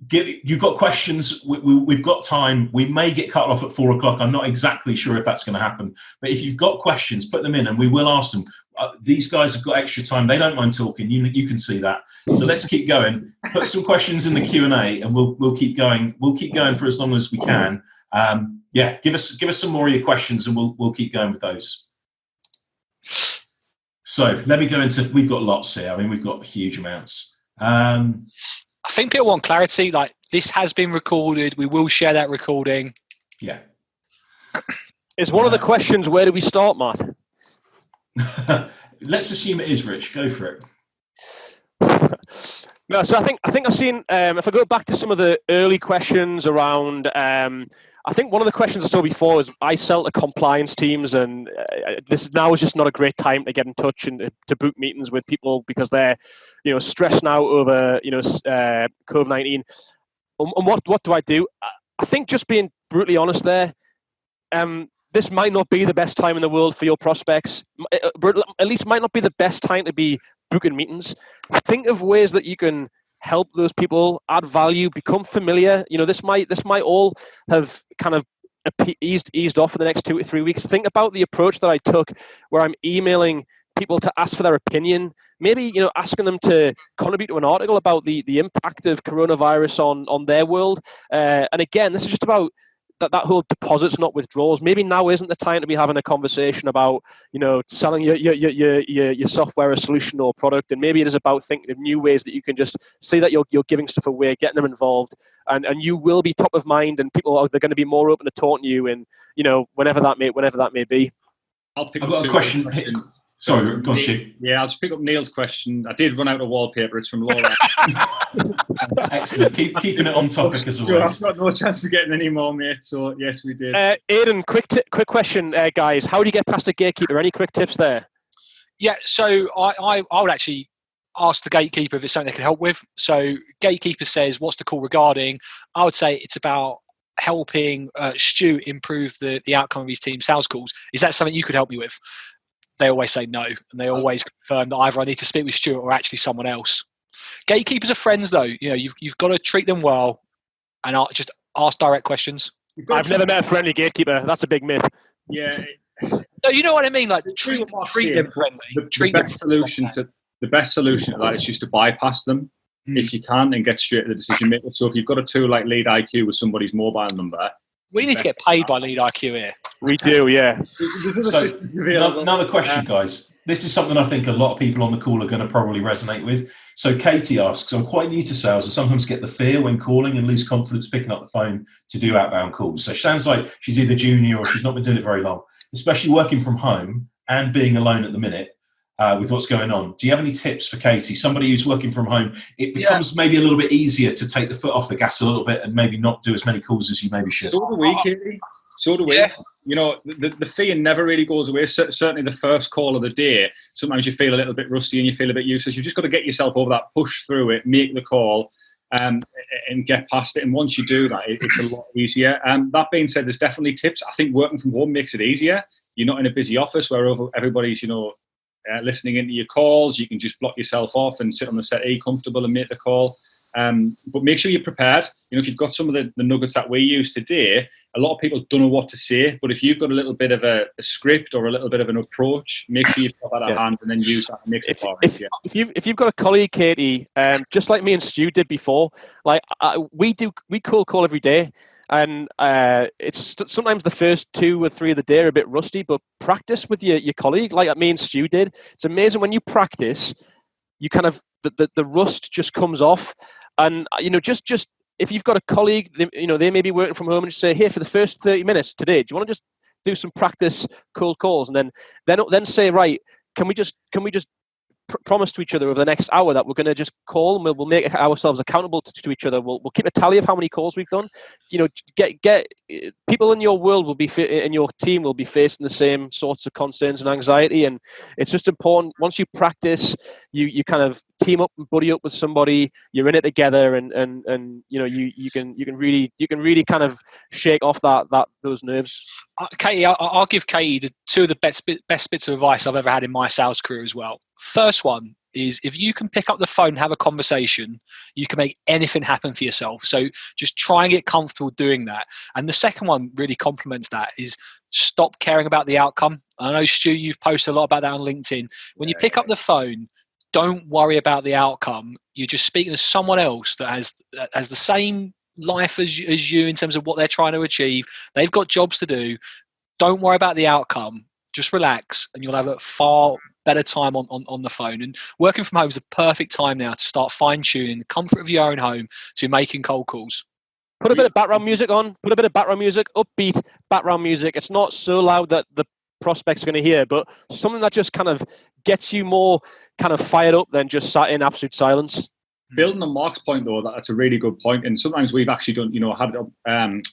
You've got questions. We've got time. We may get cut off at 4:00. I'm not exactly sure if that's going to happen, but if you've got questions, put them in, and we will ask them. These guys have got extra time. They don't mind talking. You can see that. So let's keep going. Put some questions in the Q&A, and we'll keep going. We'll keep going for as long as we can. Give us some more of your questions, and we'll keep going with those. So let me go into. We've got lots here. I mean, we've got huge amounts. I think people want clarity. Like, this has been recorded. We will share that recording. Yeah. Is one of the questions, where do we start, Matt? Let's assume it is Rich. Go for it. No, so I think I've seen. If I go back to some of the early questions around. I think one of the questions I saw before was I sell to compliance teams, and this now is just not a great time to get in touch and to book meetings with people because they're, stressed now over, COVID-19. And what do I do? I think just being brutally honest there, this might not be the best time in the world for your prospects. At least might not be the best time to be booking meetings. Think of ways that you can help those people, add value, become familiar. This might all have kind of eased off for the next 2 to 3 weeks. Think about the approach that I took where I'm emailing people to ask for their opinion, maybe asking them to contribute to an article about the impact of coronavirus on their world. And again, this is just about that whole deposits, not withdrawals. Maybe now isn't the time to be having a conversation about, selling your software, a solution or product. And maybe it is about thinking of new ways that you can just say that you're giving stuff away, getting them involved, and you will be top of mind, and they're going to be more open to talking to you, and whenever that may be. I've got a question. Sorry, go on, Stu. Yeah, I'll just pick up Neil's question. I did run out of wallpaper. It's from Laura. Excellent. Keeping it on topic as always. I've got no chance of getting any more, mate. So yes, we did. Aidan, quick question, guys. How do you get past a gatekeeper? Any quick tips there? Yeah, so I would actually ask the gatekeeper if it's something they can help with. So gatekeeper says, "What's the call regarding?" I would say it's about helping Stu improve the outcome of his team sales calls. Is that something you could help me with? They always say no, and they always confirm that either I need to speak with Stuart or actually someone else. Gatekeepers are friends, though. You've got to treat them well and just ask direct questions. I've never met a friendly gatekeeper. That's a big myth. Yeah. No, you know what I mean. Like treat them friendly. The best solution to that is just to bypass them if you can and get straight to the decision maker. So if you've got a tool like Lead IQ with somebody's mobile number, we need to get paid by Lead IQ here. We do, yeah. So another question, guys. This is something I think a lot of people on the call are going to probably resonate with. So Katie asks, I'm quite new to sales and sometimes get the fear when calling and lose confidence picking up the phone to do outbound calls. So she sounds like she's either junior or she's not been doing it very long, especially working from home and being alone at the minute with what's going on. Do you have any tips for Katie? Somebody who's working from home, it becomes maybe a little bit easier to take the foot off the gas a little bit and maybe not do as many calls as you maybe should. So do we, Katie. So do we. Yeah. The fear never really goes away. Certainly the first call of the day, sometimes you feel a little bit rusty and you feel a bit useless. You've just got to get yourself over that, push through it, make the call, and get past it. And once you do that, it's a lot easier. That being said, there's definitely tips. I think working from home makes it easier. You're not in a busy office where everybody's, listening into your calls. You can just block yourself off and sit on the settee comfortable and make the call. But make sure you're prepared. If you've got some of the nuggets that we use today, a lot of people don't know what to say. But if you've got a little bit of a script or a little bit of an approach, make sure you've got that at hand and then use that to make it far easier. If you've got a colleague, Katie, just like me and Stu did before, we cold call every day. And it's sometimes the first 2 or 3 of the day are a bit rusty, but practice with your colleague, like me and Stu did. It's amazing when you practice, you kind of the rust just comes off. And just if you've got a colleague, they may be working from home, and just say, "Here, for the first 30 minutes today, do you want to just do some practice cold calls?" And then say, "Right, can we just promise to each other over the next hour that we're going to just call and we'll make ourselves accountable to each other. We'll keep a tally of how many calls we've done. Get people in your world will be in your team will be facing the same sorts of concerns and anxiety, and it's just important. Once you practice, you kind of team up and buddy up with somebody. You're in it together, and you can really kind of shake off those nerves. Katie, I'll give Katie the 2 of the best bits of advice I've ever had in my sales career as well. First one is, if you can pick up the phone and have a conversation, you can make anything happen for yourself. So just try and get comfortable doing that. And the second one really complements that, is stop caring about the outcome. I know, Stu, you've posted a lot about that on LinkedIn. When you pick up the phone, don't worry about the outcome. You're just speaking to someone else that has the same life as you in terms of what they're trying to achieve. They've got jobs to do. Don't worry about the outcome. Just relax, and you'll have a far better time on the phone. And working from home is a perfect time now to start fine-tuning the comfort of your own home to making cold calls. Put a bit of background music on. Put a bit of background music, upbeat background music. It's not so loud that the prospects are going to hear, but something that just kind of gets you more kind of fired up than just sat in absolute silence. Building on Mark's point, though, that's a really good point. And sometimes we've actually done, had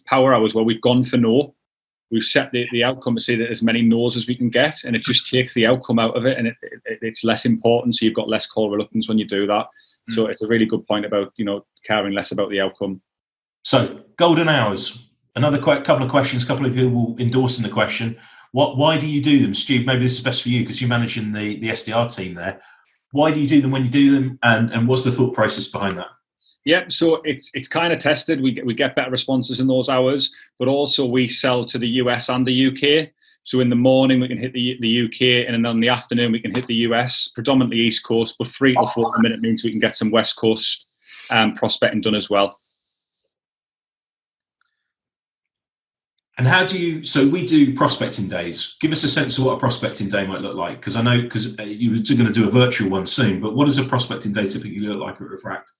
power hours where we've gone for no. We've set the outcome to say that as many no's as we can get, and it just takes the outcome out of it, and it's less important. So you've got less call reluctance when you do that. So it's a really good point about caring less about the outcome. So golden hours. Another couple of questions. A couple of people endorsing the question. Why do you do them, Stu? Maybe this is best for you because you're managing the SDR team there. Why do you do them when you do them, and what's the thought process behind that? Yeah, so it's kind of tested. We get better responses in those hours, but also we sell to the US and the UK. So in the morning we can hit the UK, and then in the afternoon we can hit the US, predominantly East Coast, but 3 to 4 minute means we can get some West Coast prospecting done as well. And how do you, so we do prospecting days. Give us a sense of what a prospecting day might look like. Because I know, because you're going to do a virtual one soon, but what does a prospecting day typically look like at Refract?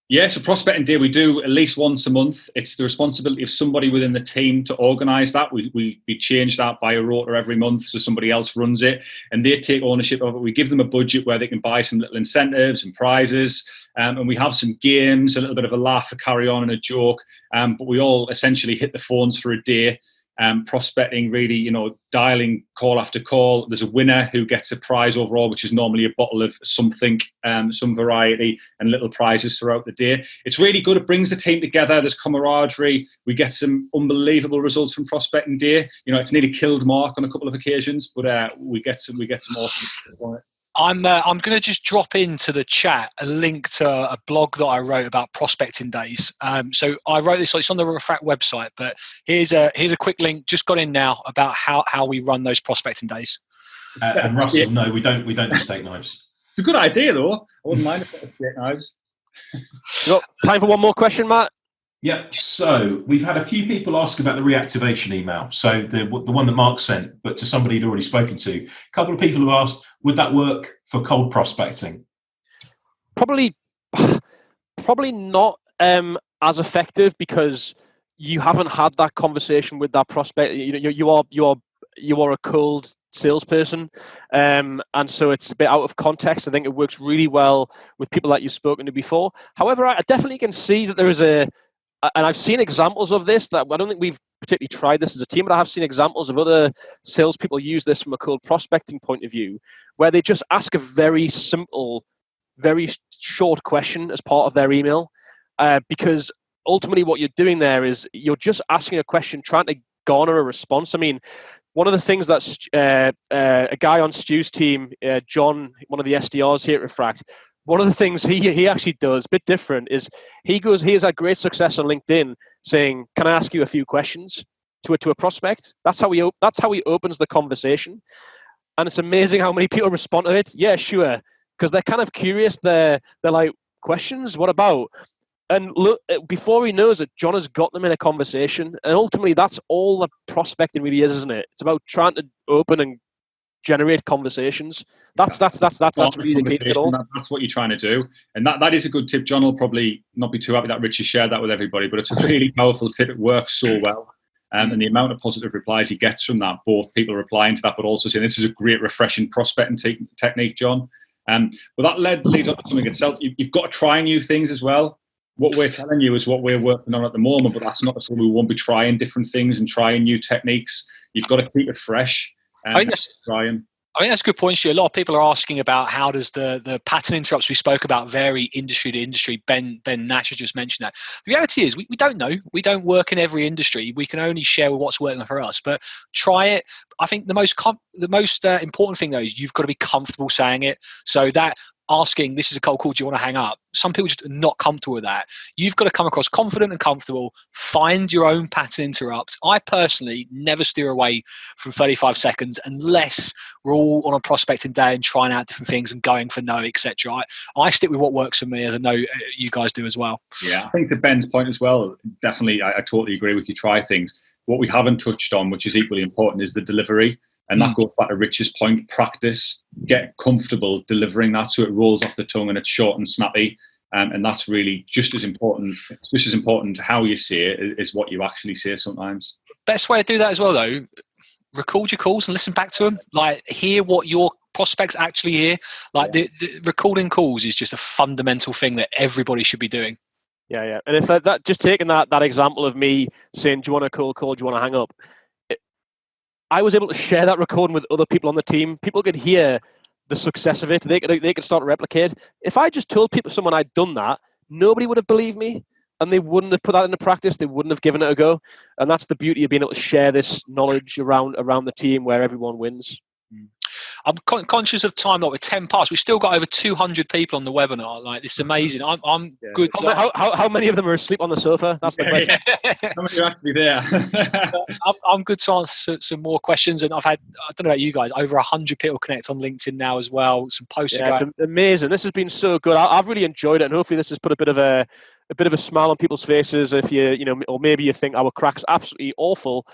Yeah, so prospecting day we do at least once a month. It's the responsibility of somebody within the team to organise that. We change that by a rota every month, so somebody else runs it, and they take ownership of it. We give them a budget where they can buy some little incentives and prizes, and we have some games, a little bit of a laugh, a carry on, and a joke. But we all essentially hit the phones for a day. Prospecting, really, dialing call after call. There's a winner who gets a prize overall, which is normally a bottle of something, some variety, and little prizes throughout the day. It's really good. It brings the team together. There's camaraderie. We get some unbelievable results from prospecting day. It's nearly killed Mark on a couple of occasions, but we get some awesome on it. I'm going to just drop into the chat a link to a blog that I wrote about prospecting days. So I wrote this, it's on the Refract website, but here's a quick link, just got in now, about how we run those prospecting days. And Russell, no, we don't do steak knives. It's a good idea though. I wouldn't mind if it was steak knives. You got time for one more question, Matt? Yep. So we've had a few people ask about the reactivation email. So the one that Mark sent, but to somebody he'd already spoken to. A couple of people have asked, would that work for cold prospecting? Probably not as effective, because you haven't had that conversation with that prospect. You are a cold salesperson, and so it's a bit out of context. I think it works really well with people that you've spoken to before. However, I definitely can see that there is and I've seen examples of this, that I don't think we've particularly tried this as a team, but I have seen examples of other salespeople use this from a cold prospecting point of view, where they just ask a very simple, very short question as part of their email, because ultimately what you're doing there is you're just asking a question, trying to garner a response. I mean, one of the things that a guy on Stu's team, John, one of the SDRs here at Refract, one of the things he actually does, a bit different, is he has had great success on LinkedIn saying, "Can I ask you a few questions?" to a prospect. That's how he opens the conversation, and it's amazing how many people respond to it. Yeah, sure, because they're kind of curious. They're like, questions? What about? And look, before he knows it, John has got them in a conversation, and ultimately, that's all that prospecting really is, isn't it? It's about trying to open and generate conversations. That's really the key to it all. That's what you're trying to do, and that is a good tip. John will probably not be too happy that Rich has shared that with everybody, but it's a really powerful tip. It works so well, and the amount of positive replies he gets from that, both people replying to that, but also saying this is a great, refreshing prospecting technique, John. But that leads up to something itself. You've got to try new things as well. What we're telling you is what we're working on at the moment, but that's not to say we won't be trying different things and trying new techniques. You've got to keep it fresh. I think that's a good point, Stu. A lot of people are asking about how does the pattern interrupts we spoke about vary industry to industry. Ben Nash has just mentioned that. The reality is we don't know. We don't work in every industry. We can only share what's working for us. But try it. I think the most important thing though is you've got to be comfortable saying it. So that asking, this is a cold call, do you want to hang up? Some people just are not comfortable with that. You've got to come across confident and comfortable. Find your own pattern interrupt. I personally never steer away from 35 seconds unless we're all on a prospecting day and trying out different things and going for no, etc. I stick with what works for me, as I know you guys do as well. Yeah, I think to Ben's point as well, definitely, I totally agree with you. Try things. What we haven't touched on, which is equally important, is the delivery. And that goes back to Rich's point, practice, get comfortable delivering that so it rolls off the tongue and it's short and snappy. And that's really just as important. It's just as important how you say it is what you actually say sometimes. Best way to do that as well, though, record your calls and listen back to them. Like, hear what your prospects actually hear. Like, the recording calls is just a fundamental thing that everybody should be doing. Yeah. And if that just taking that example of me saying, do you want a cold call, do you want to hang up? I was able to share that recording with other people on the team. People could hear the success of it. They could start to replicate. If I just told someone I'd done that, nobody would have believed me, and they wouldn't have put that into practice. They wouldn't have given it a go. And that's the beauty of being able to share this knowledge around the team where everyone wins. I'm conscious of time. Like, we're 10 past. We've still got over 200 people on the webinar. Like, this is amazing. I'm good. How many of them are asleep on the sofa? That's the question. How many are actually there? I'm good to answer some more questions. And I've had, I don't know about you guys, over 100 people connect on LinkedIn now as well. Some posts are going. Amazing. This has been so good. I've really enjoyed it, and hopefully this has put a bit of a a bit of a smile on people's faces if you know, or maybe you think our crack's absolutely awful.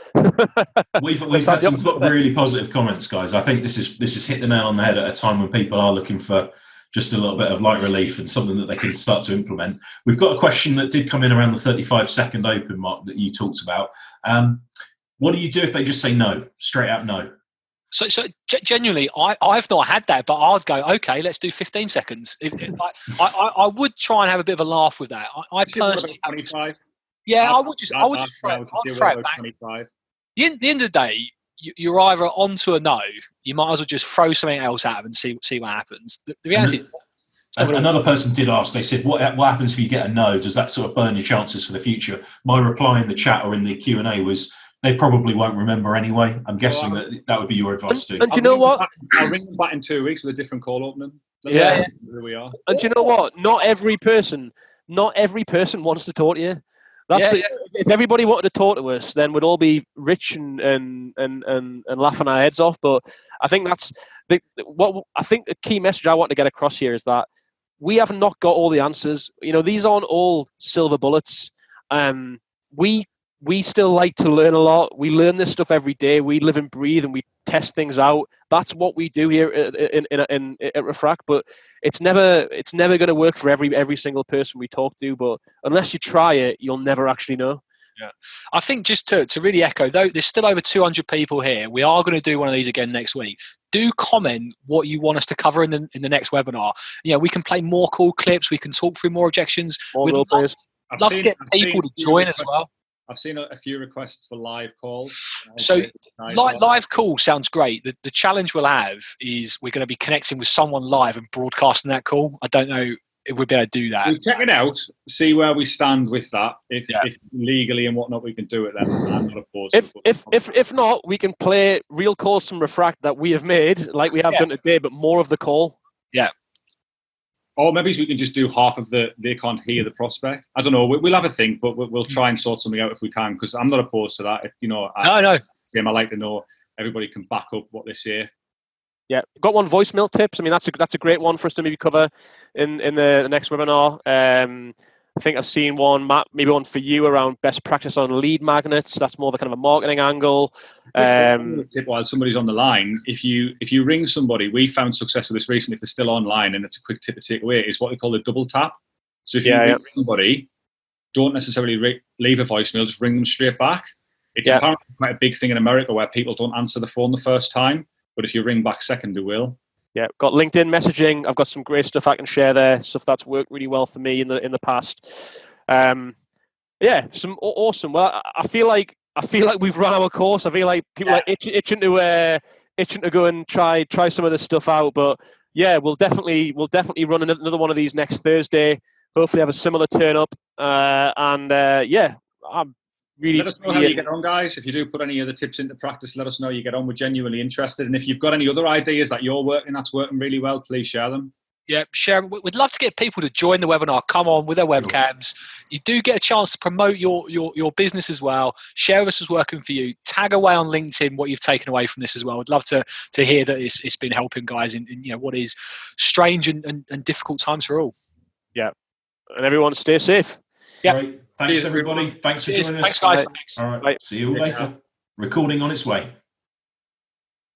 We've had some really positive comments, guys. I think this is hit the nail on the head at a time when people are looking for just a little bit of light relief and something that they can start to implement. We've got a question that did come in around the 35-second open mark that you talked about. What do you do if they just say no, straight out no? So genuinely, I've not had that, but I'd go, okay, let's do 15 seconds. I would try and have a bit of a laugh with that. I personally, 25. Yeah, I would just throw it back. 25. The end of the day, you're either onto a no. You might as well just throw something else at them and see what happens. The reality is, another person did ask. They said, "What happens if you get a no? Does that sort of burn your chances for the future?" My reply in the chat or in the Q&A was, they probably won't remember anyway. I'm guessing that would be your advice too. And do you know what? I'll ring them back in 2 weeks with a different call opening. Yeah. Here we are. And do you know what? Not every person wants to talk to you. If everybody wanted to talk to us, then we'd all be rich and laughing our heads off. But I think that's the key message I want to get across here is that we have not got all the answers. You know, these aren't all silver bullets. We still like to learn a lot. We learn this stuff every day. We live and breathe, and we test things out. That's what we do here at Refract. But it's never going to work for every single person we talk to. But unless you try it, you'll never actually know. Yeah, I think just to really echo, though, there's still over 200 people here. We are going to do one of these again next week. Do comment what you want us to cover in the next webinar. You know, we can play more cool clips. We can talk through more objections. We'd love to get people to join as well. I've seen a few requests for live calls. So live call sounds great. The challenge we'll have is we're going to be connecting with someone live and broadcasting that call. I don't know if we'll be able to do that. We'll check it out, see where we stand with that. If legally and whatnot we can do it, then I'm not opposed. If not, we can play real calls from Refract that we have made, like we have done today, but more of the call. Yeah. Or maybe we can just do half of they can't hear the prospect. I don't know. We'll have a think, but we'll try and sort something out if we can, because I'm not opposed to that. If, you know, I like to know everybody can back up what they say. Yeah, got one voicemail tips. I mean, that's a great one for us to maybe cover in the next webinar. I think I've seen one, Matt, maybe one for you around best practice on lead magnets. That's more the kind of a marketing angle. Tip while somebody's on the line, if you ring somebody, we found success with this recently. If they're still online, and it's a quick tip to take away, is what we call a double tap. So if you ring somebody, don't necessarily leave a voicemail, just ring them straight back. It's apparently quite a big thing in America where people don't answer the phone the first time, but if you ring back second, they will. Yeah, got LinkedIn messaging. I've got some great stuff I can share there. Stuff that's worked really well for me in the past. Some awesome. Well, I feel like we've run our course. I feel like people are itching to go and try some of this stuff out. But yeah, we'll definitely run another one of these next Thursday. Hopefully, have a similar turn up. I'm really. Let us know how you get on, guys. If you do put any other tips into practice, let us know you get on. We're genuinely interested. And if you've got any other ideas that you're working that's working really well, please share them. Yeah, share. We'd love to get people to join the webinar. Come on with their webcams. You do get a chance to promote your business as well. Share with us what's working for you. Tag away on LinkedIn what you've taken away from this as well. We'd love to hear that it's been helping guys in what is strange and difficult times for all. Yeah, and everyone stay safe. Yeah. Great. Thanks, everybody. Thanks for joining us. Thanks, guys. All right. See you all later. Recording on its way.